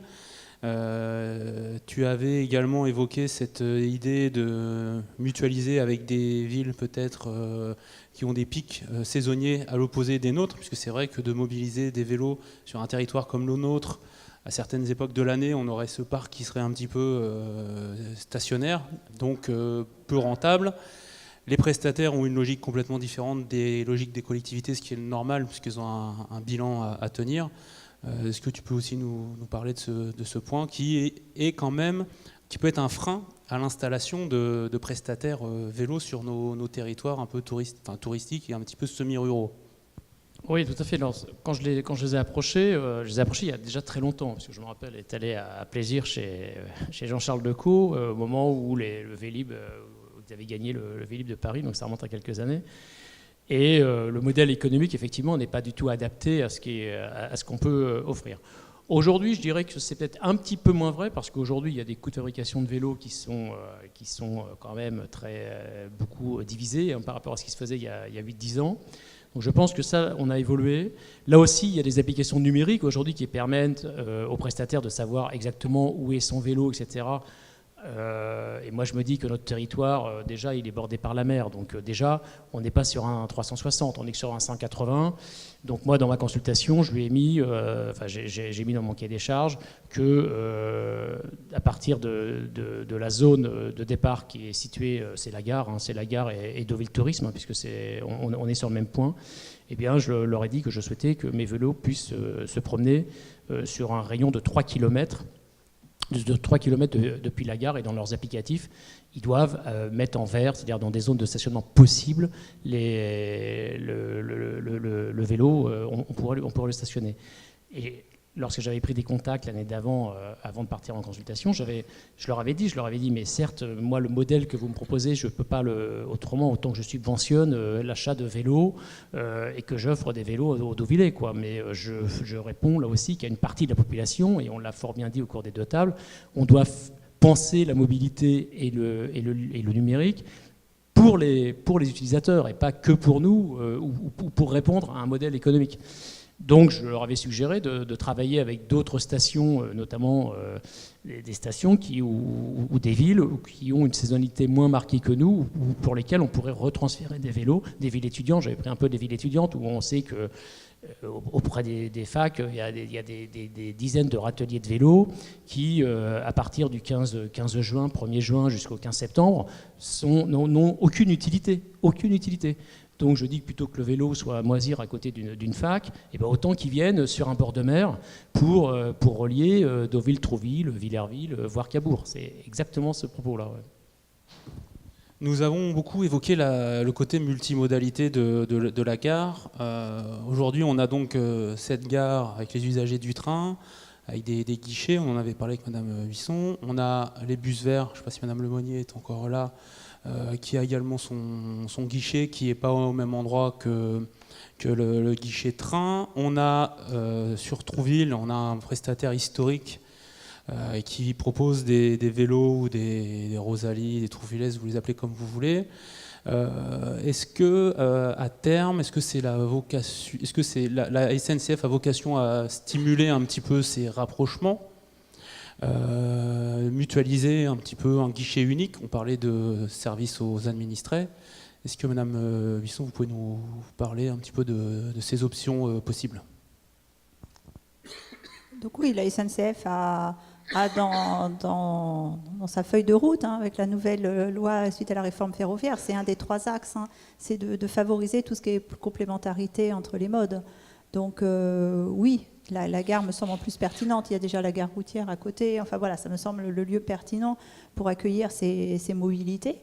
Tu avais également évoqué cette idée de mutualiser avec des villes peut-être qui ont des pics saisonniers à l'opposé des nôtres, puisque c'est vrai que de mobiliser des vélos sur un territoire comme le nôtre, à certaines époques de l'année, on aurait ce parc qui serait un petit peu stationnaire, donc peu rentable. Les prestataires ont une logique complètement différente des logiques des collectivités, ce qui est normal, puisqu'ils ont un bilan à tenir. Est-ce que tu peux aussi nous parler de ce point qui peut être un frein à l'installation de prestataires vélos sur nos territoires un peu touristiques et un petit peu semi-ruraux? Oui, tout à fait. Alors, quand je les ai approchés, il y a déjà très longtemps, parce que je me rappelle être allé à Plaisir chez Jean-Charles Decaux, au moment où le Vélib, vous avez gagné le Vélib de Paris, donc ça remonte à quelques années. Et le modèle économique, effectivement, n'est pas du tout adapté à ce qu'on peut offrir. Aujourd'hui, je dirais que c'est peut-être un petit peu moins vrai parce qu'aujourd'hui, il y a des coûts de fabrication de vélos qui sont quand même beaucoup divisés par rapport à ce qui se faisait il y a 8-10 ans. Donc je pense que ça, on a évolué. Là aussi, il y a des applications numériques aujourd'hui qui permettent aux prestataires de savoir exactement où est son vélo, etc. Et moi, je me dis que notre territoire, déjà, il est bordé par la mer. Donc déjà, on n'est pas sur un 360, on est sur un 180. Donc moi, dans ma consultation, je lui ai mis, j'ai mis dans mon cahier des charges que à partir de la zone de départ qui est située, c'est la gare et Deauville Tourisme, hein, puisque on est sur le même point. Eh bien, je leur ai dit que je souhaitais que mes vélos puissent se promener sur un rayon de 3 km. De 3 km depuis la gare, et dans leurs applicatifs, ils doivent mettre en vert, c'est-à-dire dans des zones de stationnement possibles, le vélo, on pourrait le stationner. Et lorsque j'avais pris des contacts l'année d'avant, avant de partir en consultation, je leur avais dit, mais certes, moi, le modèle que vous me proposez, je ne peux pas autrement, autant que je subventionne l'achat de vélos et que j'offre des vélos aux Deauvillais, quoi. Mais je réponds là aussi qu'il y a une partie de la population, et on l'a fort bien dit au cours des 2 tables, on doit penser la mobilité et le numérique pour les utilisateurs, et pas que pour nous, ou pour répondre à un modèle économique. Donc je leur avais suggéré de travailler avec d'autres stations, notamment des stations ou des villes qui ont une saisonnalité moins marquée que nous, ou pour lesquelles on pourrait retransférer des vélos, des villes étudiantes. J'avais pris un peu des villes étudiantes où on sait que auprès des facs, il y a des dizaines de râteliers de vélos qui, à partir du 15 juin, 1er juin jusqu'au 15 septembre, n'ont aucune utilité. Aucune utilité. Donc je dis que plutôt que le vélo soit à moisir à côté d'une fac, et ben autant qu'ils viennent sur un bord de mer pour relier Deauville, Trouville, Villerville, voire Cabourg. C'est exactement ce propos-là. Ouais. Nous avons beaucoup évoqué le côté multimodalité de la gare. Aujourd'hui, on a donc cette gare avec les usagers du train, avec des guichets. On en avait parlé avec Madame Huisson. On a les bus verts, je ne sais pas si Madame Lemonnier est encore là, qui a également son guichet, qui n'est pas au même endroit que le guichet train. On a sur Trouville, on a un prestataire historique qui propose des vélos ou des Rosalie, des Trouvillaises, vous les appelez comme vous voulez. Est-ce que à terme, est-ce que c'est la vocation, est-ce que c'est la SNCF a vocation à stimuler un petit peu ces rapprochements, mutualiser un petit peu un guichet unique? On parlait de service aux administrés. Est-ce que Madame Huisson, vous pouvez nous parler un petit peu de ces options possibles? Donc oui, la SNCF a dans sa feuille de route, hein, avec la nouvelle loi suite à la réforme ferroviaire, c'est un des 3 axes, hein, c'est de favoriser tout ce qui est complémentarité entre les modes. Donc oui, la gare me semble en plus pertinente. Il y a déjà la gare routière à côté. Enfin voilà, ça me semble le lieu pertinent pour accueillir ces mobilités.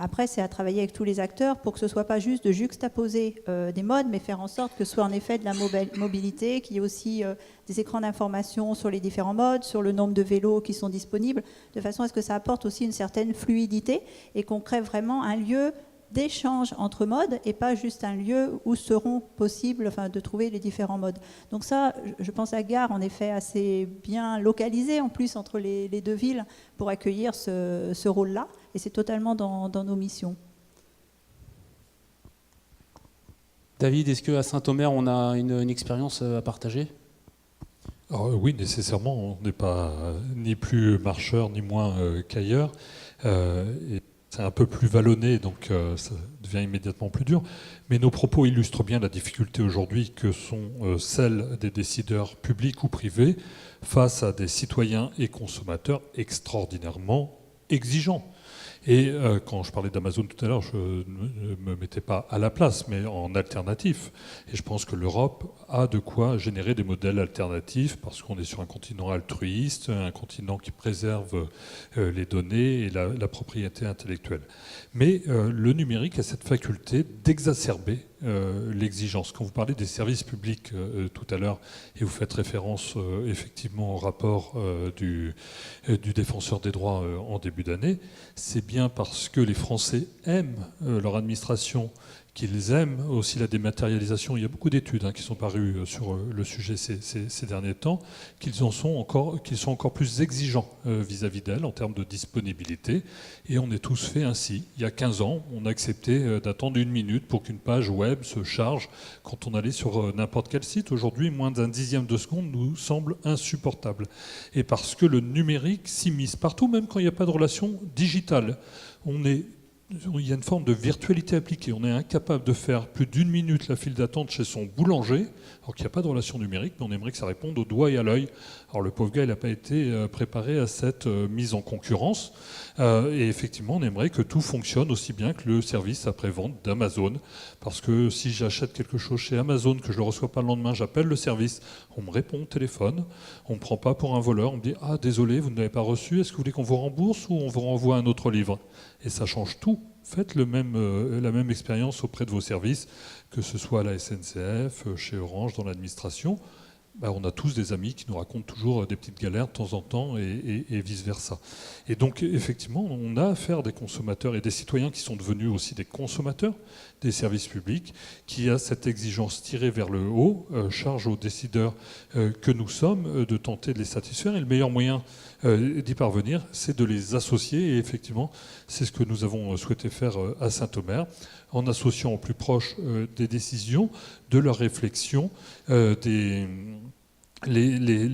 Après, c'est à travailler avec tous les acteurs pour que ce ne soit pas juste de juxtaposer des modes, mais faire en sorte que ce soit en effet de la mobilité, qu'il y ait aussi des écrans d'information sur les différents modes, sur le nombre de vélos qui sont disponibles, de façon à ce que ça apporte aussi une certaine fluidité et qu'on crée vraiment un lieu d'échange entre modes et pas juste un lieu où seront possibles de trouver les différents modes. Donc ça, je pense à Gare, en effet, assez bien localisée en plus entre les 2 villes pour accueillir ce rôle-là, et c'est totalement dans nos missions. David, est-ce qu'à Saint-Omer, on a une expérience à partager? Alors, oui, nécessairement, on n'est pas ni plus marcheur ni moins qu'ailleurs. Et c'est un peu plus vallonné, donc ça devient immédiatement plus dur. Mais nos propos illustrent bien la difficulté aujourd'hui que sont celles des décideurs publics ou privés face à des citoyens et consommateurs extraordinairement exigeants. Et quand je parlais d'Amazon tout à l'heure, je ne me mettais pas à la place, mais en alternatif. Et je pense que l'Europe a de quoi générer des modèles alternatifs, parce qu'on est sur un continent altruiste, un continent qui préserve les données et la propriété intellectuelle. Mais le numérique a cette faculté d'exacerber l'exigence. Quand vous parlez des services publics tout à l'heure, et vous faites référence effectivement au rapport du défenseur des droits en début d'année, c'est bien parce que les Français aiment leur administration qu'ils aiment aussi la dématérialisation. Il y a beaucoup d'études qui sont parues sur le sujet ces derniers temps, qu'ils sont encore plus exigeants vis-à-vis d'elle en termes de disponibilité. Et on est tous fait ainsi. Il y a 15 ans, on a accepté d'attendre 1 minute pour qu'une page web se charge quand on allait sur n'importe quel site. Aujourd'hui, moins d'un dixième de seconde nous semble insupportable. Et parce que le numérique s'immisce partout, même quand il n'y a pas de relation digitale. Il y a une forme de virtualité appliquée. On est incapable de faire plus d'1 minute la file d'attente chez son boulanger, alors qu'il n'y a pas de relation numérique, mais on aimerait que ça réponde au doigt et à l'œil. Alors le pauvre gars, il n'a pas été préparé à cette mise en concurrence. Et effectivement, on aimerait que tout fonctionne aussi bien que le service après-vente d'Amazon. Parce que si j'achète quelque chose chez Amazon, que je ne le reçois pas le lendemain, j'appelle le service, on me répond au téléphone, on ne me prend pas pour un voleur, on me dit « Ah, désolé, vous ne l'avez pas reçu, est-ce que vous voulez qu'on vous rembourse ou on vous renvoie un autre livre ?» Et ça change tout. Faites la même expérience auprès de vos services, que ce soit à la SNCF, chez Orange, dans l'administration. On a tous des amis qui nous racontent toujours des petites galères de temps en temps et vice-versa. Et donc, effectivement, on a affaire à des consommateurs et des citoyens qui sont devenus aussi des consommateurs des services publics, qui a cette exigence tirée vers le haut, charge aux décideurs que nous sommes de tenter de les satisfaire. Et le meilleur moyen d'y parvenir, c'est de les associer. Et effectivement, c'est ce que nous avons souhaité faire à Saint-Omer, en associant au plus proche des décisions, de leurs réflexions, les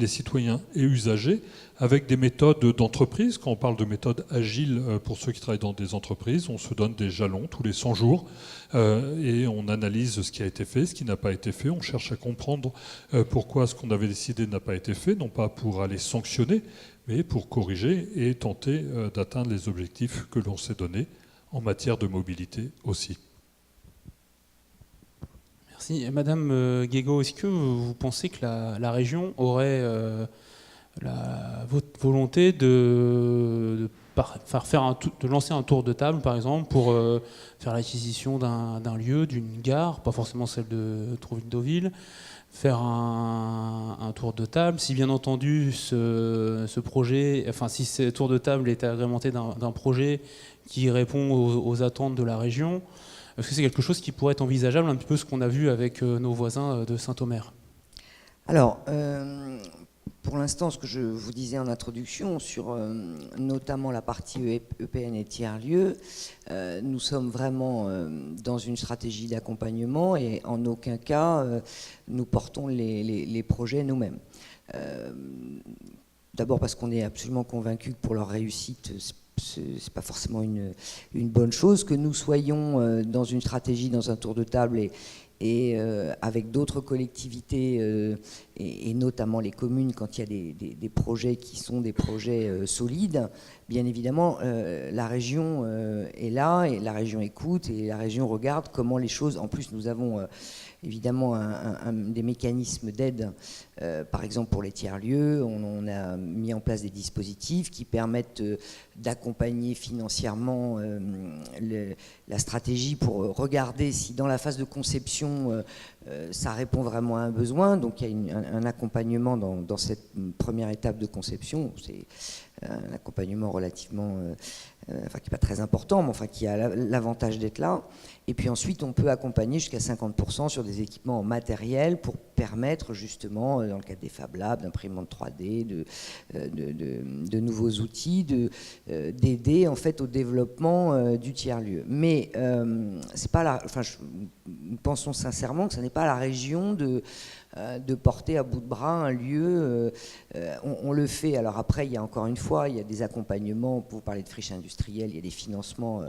citoyens et usagers, avec des méthodes d'entreprise. Quand on parle de méthodes agiles pour ceux qui travaillent dans des entreprises, on se donne des jalons tous les 100 jours et on analyse ce qui a été fait, ce qui n'a pas été fait. On cherche à comprendre pourquoi ce qu'on avait décidé n'a pas été fait, non pas pour aller sanctionner, mais pour corriger et tenter d'atteindre les objectifs que l'on s'est donnés en matière de mobilité aussi. Merci. Madame Guégaud, est-ce que vous pensez que la région aurait la volonté de lancer un tour de table, par exemple, pour faire l'acquisition d'un lieu, d'une gare, pas forcément celle de Trouville-Deauville, faire un tour de table, si bien entendu ce projet, enfin si ce tour de table est agrémenté d'un projet qui répond aux attentes de la région, est-ce que c'est quelque chose qui pourrait être envisageable, un petit peu ce qu'on a vu avec nos voisins de Saint-Omer? Alors, pour l'instant, ce que je vous disais en introduction sur notamment la partie EPN et tiers-lieux, nous sommes vraiment dans une stratégie d'accompagnement et en aucun cas nous portons les projets nous-mêmes. D'abord parce qu'on est absolument convaincus que pour leur réussite, c'est pas forcément une bonne chose que nous soyons dans une stratégie, dans un tour de table et avec d'autres collectivités et notamment les communes quand il y a des projets qui sont des projets solides. Bien évidemment, la région est là et la région écoute et la région regarde comment les choses. En plus, nous avons évidemment des mécanismes d'aide, par exemple pour les tiers-lieux. On a mis en place des dispositifs qui permettent d'accompagner financièrement la stratégie pour regarder si dans la phase de conception, ça répond vraiment à un besoin. Donc il y a un accompagnement dans cette première étape de conception. C'est un accompagnement relativement, qui n'est pas très important, mais enfin qui a l'avantage d'être là. Et puis ensuite, on peut accompagner jusqu'à 50% sur des équipements en matériel pour permettre justement, dans le cadre des Fab Labs, d'imprimantes 3D, de nouveaux outils, d'aider en fait au développement du tiers-lieu. Mais c'est pas nous pensons sincèrement que ce n'est pas à la région de porter à bout de bras un lieu. On le fait. Alors après, il y a encore une fois, il y a des accompagnements, pour vous parler de friches industrielles, il y a des financements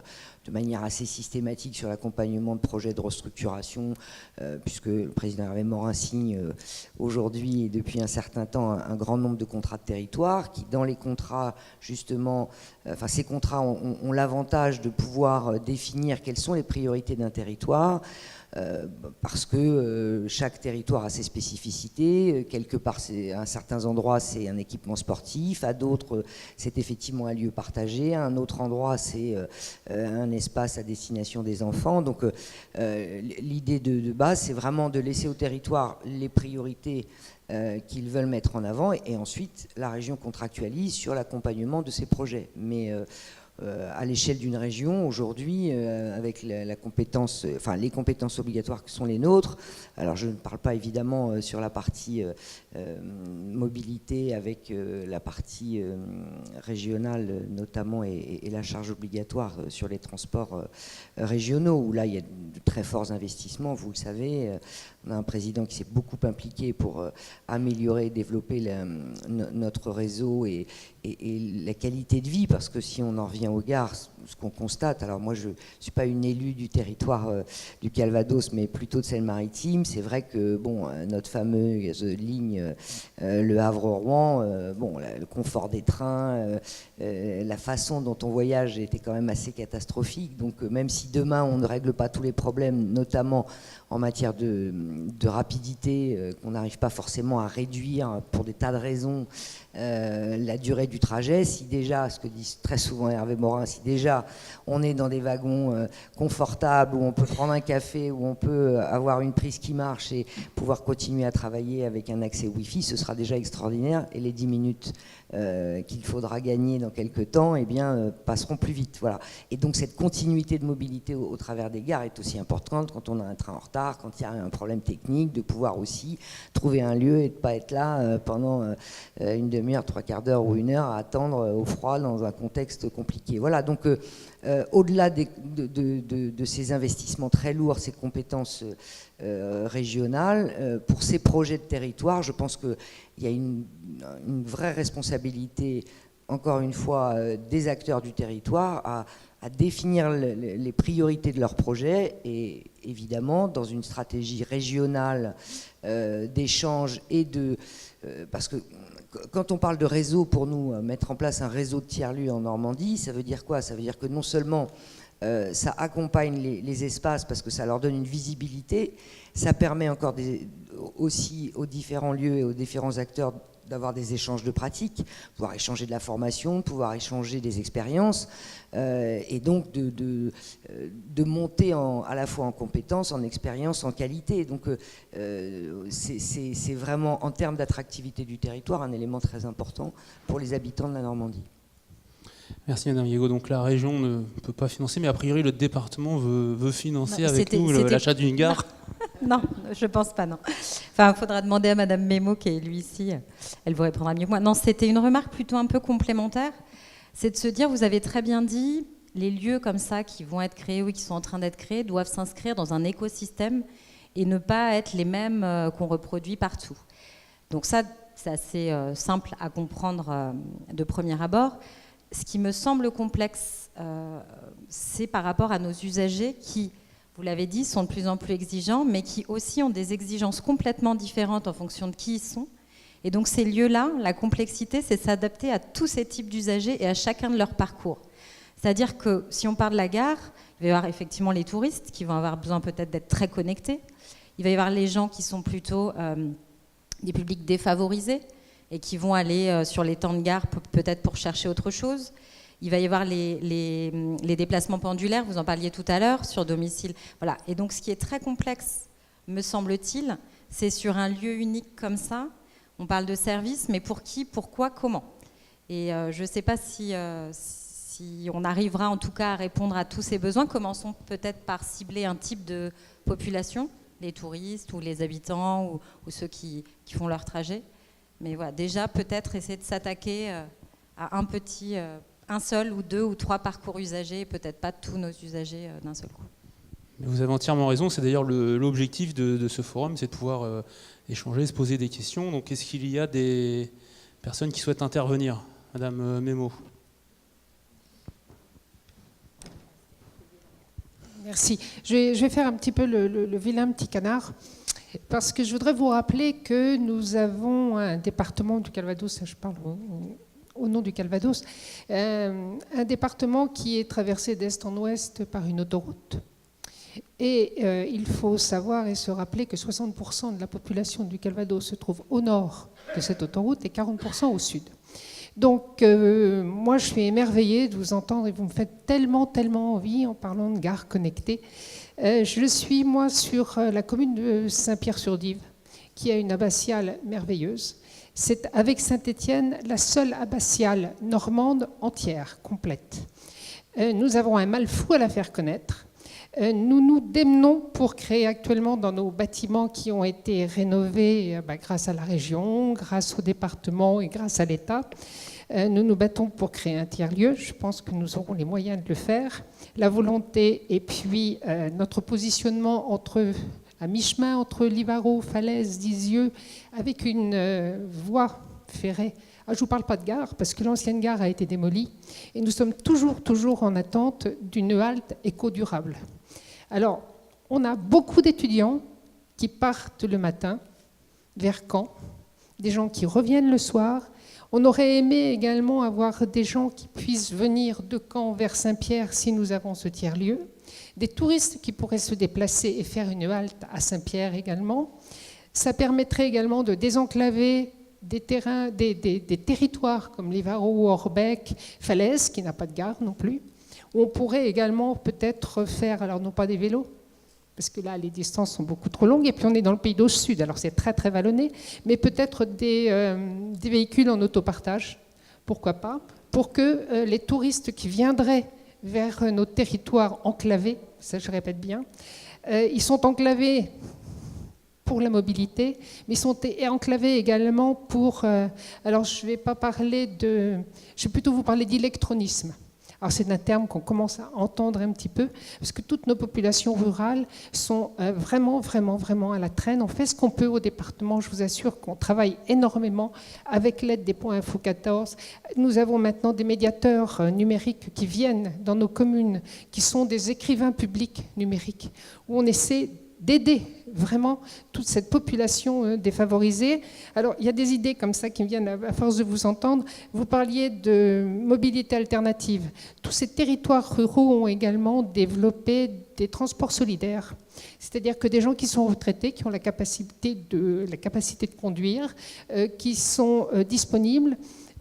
de manière assez systématique sur l'accompagnement de projets de restructuration, puisque le président Hervé Morin signe aujourd'hui et depuis un certain temps un grand nombre de contrats de territoire qui, dans les contrats, justement, ces contrats ont l'avantage de pouvoir définir quelles sont les priorités d'un territoire, parce que chaque territoire a ses spécificités. Quelque part, à certains endroits, c'est un équipement sportif, à d'autres, c'est effectivement un lieu partagé, à un autre endroit, c'est un espace à destination des enfants. Donc l'idée de base, c'est vraiment de laisser au territoire les priorités qu'ils veulent mettre en avant, et ensuite la région contractualise sur l'accompagnement de ces projets. Mais à l'échelle d'une région aujourd'hui, avec la compétence, enfin les compétences obligatoires qui sont les nôtres. Alors je ne parle pas évidemment sur la partie mobilité avec la partie régionale notamment et la charge obligatoire sur les transports régionaux, où là il y a de très forts investissements, vous le savez. On a un président qui s'est beaucoup impliqué pour améliorer et développer notre réseau et la qualité de vie, parce que si on en revient aux gares, ce qu'on constate, alors moi je ne suis pas une élue du territoire du Calvados, mais plutôt de Seine-Maritime, c'est vrai que bon, notre fameuse ligne Le Havre-Rouen, bon, le confort des trains, la façon dont on voyage était quand même assez catastrophique, donc même si demain on ne règle pas tous les problèmes, notamment en matière de rapidité, qu'on n'arrive pas forcément à réduire pour des tas de raisons, la durée du trajet, si déjà, ce que dit très souvent Hervé Morin, si déjà on est dans des wagons confortables, où on peut prendre un café, où on peut avoir une prise qui marche et pouvoir continuer à travailler avec un accès Wi-Fi, ce sera déjà extraordinaire, et les 10 minutes qu'il faudra gagner dans quelques temps, eh bien, passeront plus vite. Voilà. Et donc cette continuité de mobilité au travers des gares est aussi importante quand on a un train en retard, quand il y a un problème technique, de pouvoir aussi trouver un lieu et de ne pas être là pendant une demi-heure, 3/4 d'heure ou 1 heure à attendre au froid dans un contexte compliqué. Voilà, donc au-delà de ces investissements très lourds, ces compétences régionales, pour ces projets de territoire, je pense qu'il y a une vraie responsabilité, encore une fois, des acteurs du territoire à définir les priorités de leurs projets, et évidemment dans une stratégie régionale d'échange et de... parce que quand on parle de réseau, pour nous, mettre en place un réseau de tiers-lieux en Normandie, ça veut dire quoi? Ça veut dire que non seulement ça accompagne les espaces parce que ça leur donne une visibilité, ça permet encore aussi aux différents lieux et aux différents acteurs d'avoir des échanges de pratiques, pouvoir échanger de la formation, pouvoir échanger des expériences, et donc de monter à la fois en compétences, en expérience, en qualité. Donc c'est vraiment, en termes d'attractivité du territoire, un élément très important pour les habitants de la Normandie. Merci Madame Guégaud. Donc la région ne peut pas financer, mais a priori le département veut financer avec nous l'achat d'une gare. Non, je pense pas, non. Enfin, il faudra demander à Madame Mémo, qui est élue ici, elle vous répondra mieux que moi. Non, c'était une remarque plutôt un peu complémentaire. C'est de se dire, vous avez très bien dit, les lieux comme ça qui vont être créés ou qui sont en train d'être créés doivent s'inscrire dans un écosystème et ne pas être les mêmes qu'on reproduit partout. Donc ça, c'est assez simple à comprendre de premier abord. Ce qui me semble complexe, c'est par rapport à nos usagers qui, vous l'avez dit, sont de plus en plus exigeants, mais qui aussi ont des exigences complètement différentes en fonction de qui ils sont. Et donc ces lieux-là, la complexité, c'est s'adapter à tous ces types d'usagers et à chacun de leur parcours. C'est-à-dire que si on part de la gare, il va y avoir effectivement les touristes qui vont avoir besoin peut-être d'être très connectés. Il va y avoir les gens qui sont plutôt des publics défavorisés et qui vont aller sur les temps de gare peut-être pour chercher autre chose. Il va y avoir les déplacements pendulaires, vous en parliez tout à l'heure, sur domicile. Voilà. Et donc ce qui est très complexe, me semble-t-il, c'est sur un lieu unique comme ça, on parle de service, mais pour qui, pourquoi, comment? Et je ne sais pas si on arrivera en tout cas à répondre à tous ces besoins. Commençons peut-être par cibler un type de population, les touristes ou les habitants ou ceux qui font leur trajet. Mais voilà, déjà peut-être essayer de s'attaquer à un seul ou 2 ou 3 parcours usagers, et peut-être pas tous nos usagers d'un seul coup. Vous avez entièrement raison, c'est d'ailleurs l'objectif de ce forum, c'est de pouvoir échanger, se poser des questions. Donc est-ce qu'il y a des personnes qui souhaitent intervenir? Madame Mémo. Merci. Je vais faire un petit peu le vilain petit canard, parce que je voudrais vous rappeler que nous avons un département du Calvados, je parle au nom du Calvados, un département qui est traversé d'est en ouest par une autoroute. Et il faut savoir et se rappeler que 60% de la population du Calvados se trouve au nord de cette autoroute et 40% au sud. Donc moi je suis émerveillée de vous entendre et vous me faites tellement envie en parlant de gare connectée. Je suis moi sur la commune de Saint-Pierre-sur-Dive qui a une abbatiale merveilleuse. C'est avec Saint-Étienne la seule abbatiale normande entière, complète. Nous avons un mal fou à la faire connaître. Nous nous démenons pour créer actuellement dans nos bâtiments qui ont été rénovés grâce à la région, grâce au département et grâce à l'État. Nous nous battons pour créer un tiers-lieu. Je pense que nous aurons les moyens de le faire. La volonté et puis notre positionnement à mi-chemin entre Livaro, Falaise, Dizieux, avec une voie ferrée. Je ne vous parle pas de gare, parce que l'ancienne gare a été démolie, et nous sommes toujours en attente d'une halte éco-durable. Alors, on a beaucoup d'étudiants qui partent le matin vers Caen, des gens qui reviennent le soir. On aurait aimé également avoir des gens qui puissent venir de Caen vers Saint-Pierre si nous avons ce tiers-lieu, des touristes qui pourraient se déplacer et faire une halte à Saint-Pierre également. Ça permettrait également de désenclaver des territoires comme Livaro, Orbec, Falaise, qui n'a pas de gare non plus, où on pourrait également peut-être faire, alors non pas des vélos, parce que là les distances sont beaucoup trop longues, et puis on est dans le Pays d'Auge Sud, alors c'est très vallonné, mais peut-être des véhicules en autopartage, pourquoi pas, pour que les touristes qui viendraient vers nos territoires enclavés, ça je répète bien, ils sont enclavés pour la mobilité, mais ils sont enclavés également pour... alors, je ne vais pas parler de... Je vais plutôt vous parler d'électronisme. Alors, c'est un terme qu'on commence à entendre un petit peu, parce que toutes nos populations rurales sont vraiment à la traîne. On fait ce qu'on peut au département. Je vous assure qu'on travaille énormément avec l'aide des points Info 14. Nous avons maintenant des médiateurs numériques qui viennent dans nos communes, qui sont des écrivains publics numériques, où on essaie d'aider vraiment toute cette population défavorisée. Alors, il y a des idées comme ça qui me viennent à force de vous entendre. Vous parliez de mobilité alternative. Tous ces territoires ruraux ont également développé des transports solidaires. C'est-à-dire que des gens qui sont retraités, qui ont la capacité de conduire, qui sont disponibles,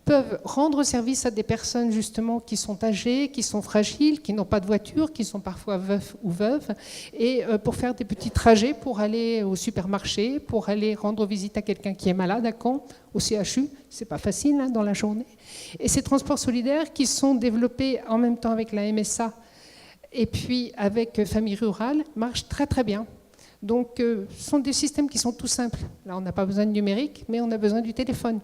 peuvent rendre service à des personnes justement qui sont âgées, qui sont fragiles, qui n'ont pas de voiture, qui sont parfois veufs ou veuves, et pour faire des petits trajets, pour aller au supermarché, pour aller rendre visite à quelqu'un qui est malade à Caen, au CHU, c'est pas facile hein, dans la journée. Et ces transports solidaires qui sont développés en même temps avec la MSA et puis avec Famille Rurale marchent très bien. Donc ce sont des systèmes qui sont tout simples. Là, on n'a pas besoin de numérique, mais on a besoin du téléphone.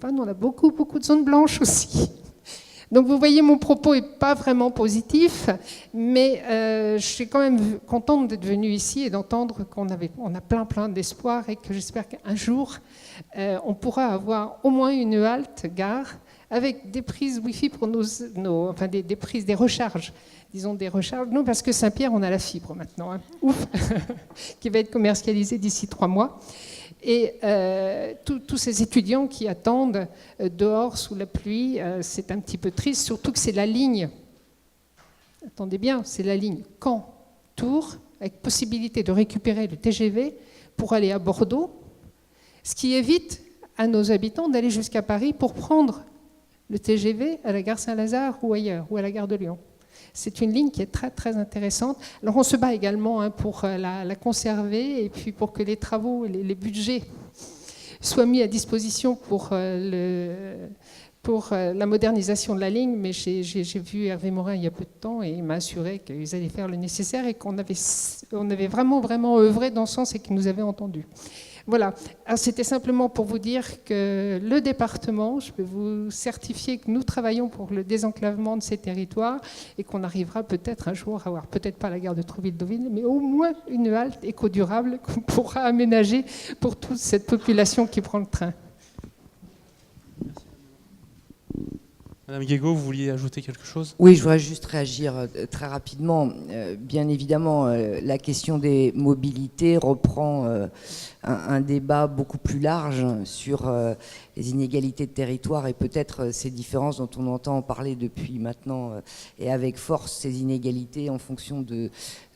On a beaucoup de zones blanches aussi. Donc vous voyez, mon propos n'est pas vraiment positif, mais je suis quand même contente d'être venue ici et d'entendre qu'on a plein d'espoir et que j'espère qu'un jour, on pourra avoir au moins une halte gare avec des prises Wi-Fi pour des prises, des recharges. Disons des recharges. Nous, parce que Saint-Pierre, on a la fibre maintenant. Hein. Ouf qui va être commercialisée d'ici 3 mois. Et tous ces étudiants qui attendent dehors sous la pluie, c'est un petit peu triste, surtout que c'est la ligne, attendez bien, c'est la ligne Caen-Tours, avec possibilité de récupérer le TGV pour aller à Bordeaux, ce qui évite à nos habitants d'aller jusqu'à Paris pour prendre le TGV à la gare Saint-Lazare ou ailleurs, ou à la gare de Lyon. C'est une ligne qui est très intéressante. Alors on se bat également hein, pour la conserver et puis pour que les travaux, les budgets soient mis à disposition pour la modernisation de la ligne. Mais j'ai vu Hervé Morin il y a peu de temps et il m'a assuré qu'ils allaient faire le nécessaire et qu'on avait vraiment œuvré dans ce sens et qu'ils nous avaient entendus. Voilà, c'était simplement pour vous dire que le département, je peux vous certifier que nous travaillons pour le désenclavement de ces territoires et qu'on arrivera peut-être un jour à avoir, peut-être pas la gare de Trouville-Deauville, mais au moins une halte éco-durable qu'on pourra aménager pour toute cette population qui prend le train. Madame Guégaud, vous vouliez ajouter quelque chose ? Oui, je voudrais juste réagir très rapidement. Bien évidemment, la question des mobilités reprend un débat beaucoup plus large sur les inégalités de territoire et peut-être ces différences dont on entend parler depuis maintenant et avec force, ces inégalités en fonction de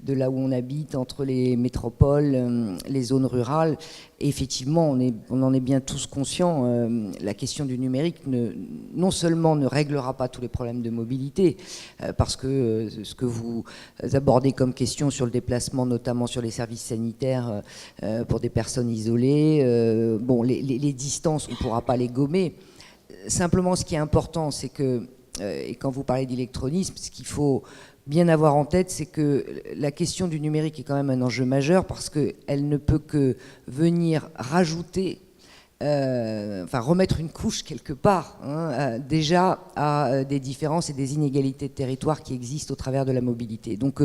là où on habite, entre les métropoles, les zones rurales. Et effectivement, on en est bien tous conscients. La question du numérique non seulement ne réglera pas tous les problèmes de mobilité, parce que ce que vous abordez comme question sur le déplacement, notamment sur les services sanitaires pour des personnes isolées, les distances, on ne pourra pas les gommer. Simplement, ce qui est important, c'est que et quand vous parlez d'électronisme, ce qu'il faut bien avoir en tête, c'est que la question du numérique est quand même un enjeu majeur parce qu'elle ne peut que venir rajouter, remettre une couche quelque part, déjà à des différences et des inégalités de territoire qui existent au travers de la mobilité. Donc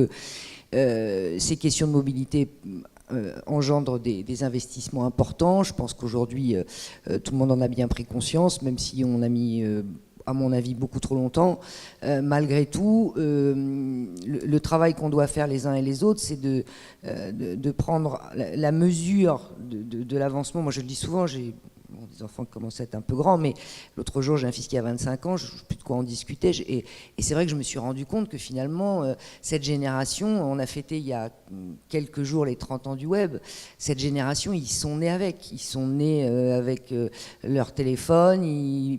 ces questions de mobilité engendre des investissements importants. Je pense qu'aujourd'hui, tout le monde en a bien pris conscience, même si on a mis, à mon avis, beaucoup trop longtemps. Malgré tout, le travail qu'on doit faire les uns et les autres, c'est de prendre la mesure de l'avancement. Moi, je le dis souvent, j'ai des enfants qui commencent à être un peu grands, mais l'autre jour, j'ai un fils qui a 25 ans, je ne sais plus de quoi on discutait, et c'est vrai que je me suis rendu compte que finalement, cette génération, on a fêté il y a quelques jours les 30 ans du web, cette génération, ils sont nés avec leur téléphone,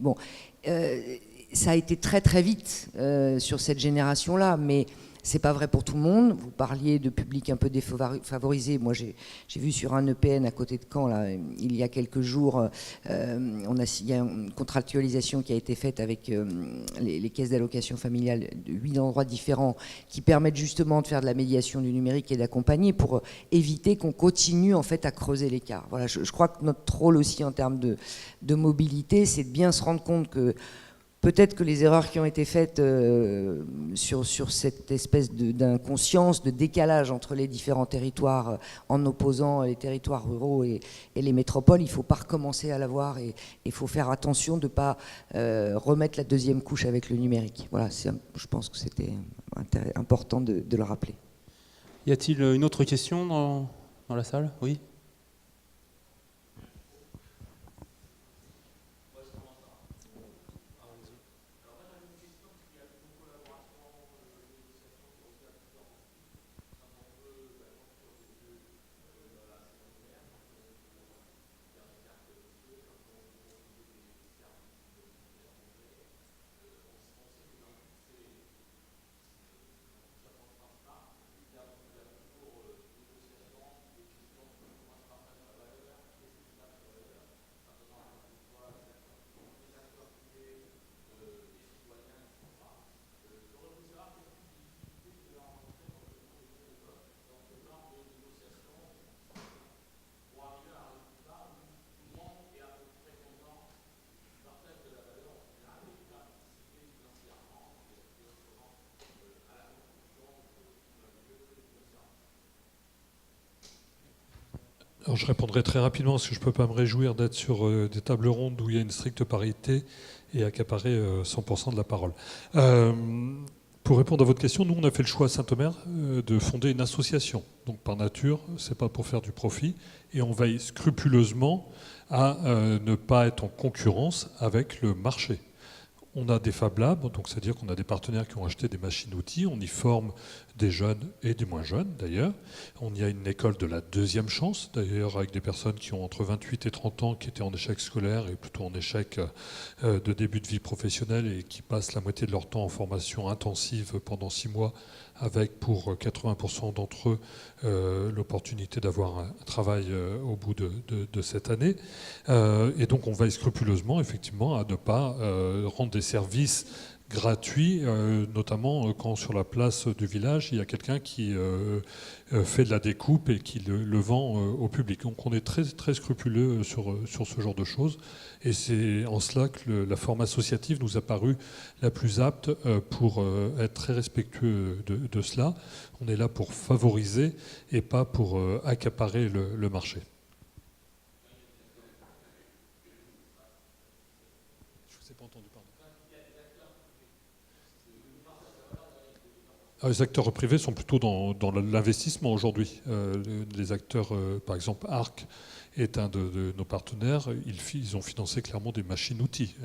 ça a été très très vite sur cette génération-là, mais c'est pas vrai pour tout le monde. Vous parliez de publics un peu défavorisés. Moi, j'ai vu sur un EPN à côté de Caen, là, il y a quelques jours, il y a une contractualisation qui a été faite avec les caisses d'allocation familiale de 8 endroits différents qui permettent justement de faire de la médiation du numérique et d'accompagner pour éviter qu'on continue en fait à creuser l'écart. Voilà, je crois que notre rôle aussi en termes de mobilité, c'est de bien se rendre compte que peut-être que les erreurs qui ont été faites sur cette espèce d'inconscience, de décalage entre les différents territoires, en opposant les territoires ruraux et les métropoles, il ne faut pas recommencer à l'avoir et il faut faire attention de ne pas remettre la deuxième couche avec le numérique. Voilà, je pense que c'était important de le rappeler. Y a-t-il une autre question dans la salle? Oui. Alors, je répondrai très rapidement parce que je ne peux pas me réjouir d'être sur des tables rondes où il y a une stricte parité et accaparer 100% de la parole. Pour répondre à votre question, nous on a fait le choix à Saint-Omer de fonder une association. Donc par nature, ce n'est pas pour faire du profit et on veille scrupuleusement à ne pas être en concurrence avec le marché. On a des Fab Labs, donc c'est-à-dire qu'on a des partenaires qui ont acheté des machines-outils, on y forme des jeunes et des moins jeunes d'ailleurs. On y a une école de la deuxième chance, d'ailleurs avec des personnes qui ont entre 28 et 30 ans, qui étaient en échec scolaire et plutôt en échec de début de vie professionnelle et qui passent la moitié de leur temps en formation intensive pendant 6 mois avec pour 80% d'entre eux l'opportunité d'avoir un travail au bout de cette année. Et donc on veille scrupuleusement effectivement à ne pas rendre des services gratuits, notamment quand sur la place du village, il y a quelqu'un qui fait de la découpe et qui le vend au public. Donc on est très, très scrupuleux sur ce genre de choses. Et c'est en cela que la forme associative nous a paru la plus apte pour être très respectueux de cela. On est là pour favoriser et pas pour accaparer le marché. Je ne vous ai pas entendu, pardon. Les acteurs privés sont plutôt dans l'investissement aujourd'hui. Les acteurs, par exemple, ARC est un de nos partenaires. Ils ont financé clairement des machines-outils,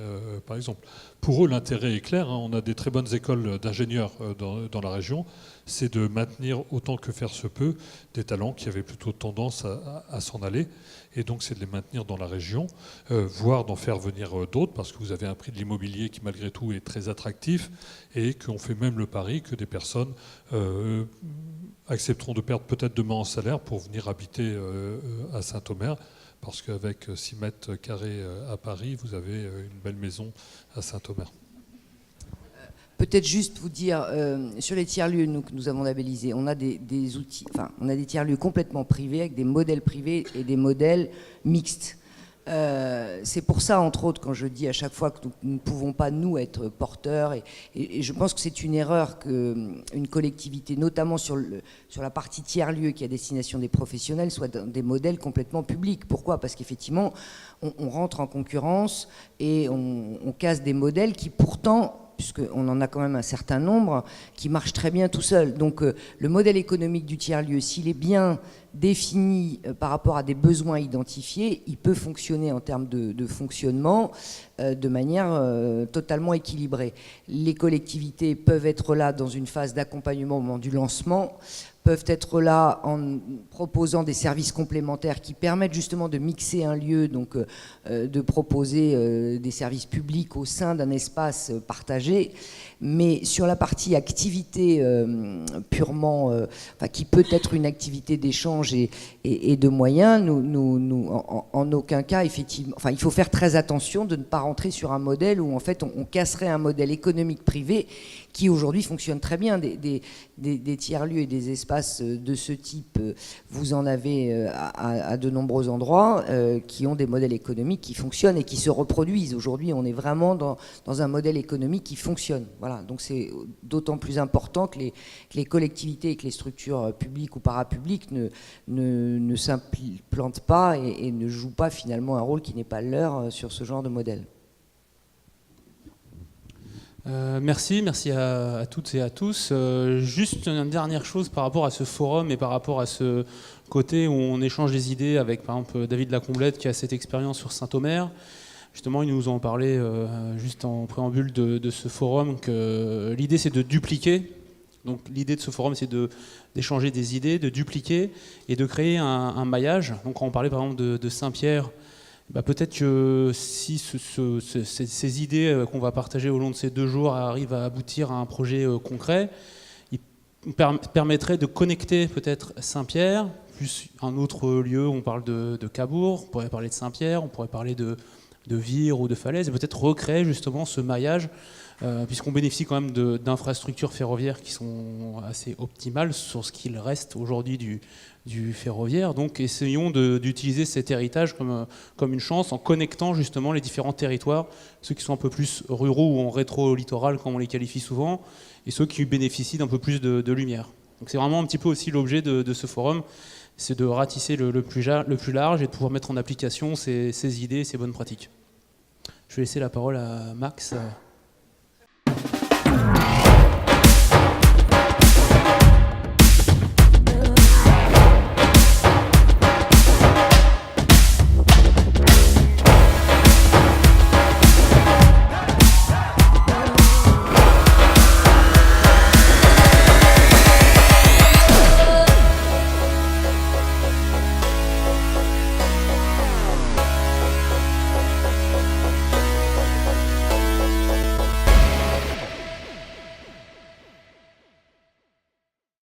par exemple. Pour eux, l'intérêt est clair. On a des très bonnes écoles d'ingénieurs dans la région. C'est de maintenir autant que faire se peut des talents qui avaient plutôt tendance à s'en aller. Et donc, c'est de les maintenir dans la région, voire d'en faire venir d'autres, parce que vous avez un prix de l'immobilier qui, malgré tout, est très attractif et qu'on fait même le pari que des personnes accepteront de perdre peut-être demain en salaire pour venir habiter à Saint-Omer, parce qu'avec 6 mètres carrés à Paris, vous avez une belle maison à Saint-Omer. Peut-être juste vous dire, sur les tiers-lieux que nous avons labellisés, on a des outils, enfin, on a des tiers-lieux complètement privés, avec des modèles privés et des modèles mixtes. C'est pour ça, entre autres, quand je dis à chaque fois que nous ne pouvons pas, nous, être porteurs, et je pense que c'est une erreur qu'une collectivité, notamment sur la partie tiers-lieux qui est à destination des professionnels, soit dans des modèles complètement publics. Pourquoi ? Parce qu'effectivement, on rentre en concurrence et on casse des modèles qui pourtant, puisqu'on en a quand même un certain nombre, qui marchent très bien tout seul. Donc le modèle économique du tiers-lieu, s'il est bien défini par rapport à des besoins identifiés, il peut fonctionner en termes de fonctionnement de manière totalement équilibrée. Les collectivités peuvent être là dans une phase d'accompagnement au moment du lancement, peuvent être là en proposant des services complémentaires qui permettent justement de mixer un lieu, donc de proposer des services publics au sein d'un espace partagé. Mais sur la partie activité purement, enfin, qui peut être une activité d'échange et de moyens, nous en aucun cas, effectivement, enfin, il faut faire très attention de ne pas rentrer sur un modèle où en fait on casserait un modèle économique privé qui aujourd'hui fonctionne très bien. Des tiers-lieux et des espaces de ce type, vous en avez à de nombreux endroits qui ont des modèles économiques qui fonctionnent et qui se reproduisent. Aujourd'hui, on est vraiment dans un modèle économique qui fonctionne. Voilà. Donc c'est d'autant plus important que les collectivités et que les structures publiques ou parapubliques ne s'implantent pas et ne jouent pas finalement un rôle qui n'est pas leur sur ce genre de modèle. Merci à toutes et à tous. Juste une dernière chose par rapport à ce forum et par rapport à ce côté où on échange des idées avec par exemple David Lacomblette qui a cette expérience sur Saint-Omer. Justement, il nous en parlait juste en préambule de ce forum que l'idée c'est de dupliquer. Donc l'idée de ce forum c'est d'échanger des idées, de dupliquer et de créer un maillage. Donc quand on parlait par exemple de Saint-Pierre, peut-être que si ces idées qu'on va partager au long de ces 2 jours arrivent à aboutir à un projet concret, il permettrait de connecter peut-être Saint-Pierre, plus un autre lieu où on parle de Cabourg, on pourrait parler de Saint-Pierre, on pourrait parler de Vire ou de Falaise, et peut-être recréer justement ce maillage, puisqu'on bénéficie quand même d'infrastructures ferroviaires qui sont assez optimales sur ce qu'il reste aujourd'hui du ferroviaire. Donc essayons d'utiliser cet héritage comme une chance en connectant justement les différents territoires, ceux qui sont un peu plus ruraux ou en rétro-littoral comme on les qualifie souvent, et ceux qui bénéficient d'un peu plus de lumière. Donc c'est vraiment un petit peu aussi l'objet de ce forum, c'est de ratisser le plus large et de pouvoir mettre en application ces idées, ces bonnes pratiques. Je vais laisser la parole à Max.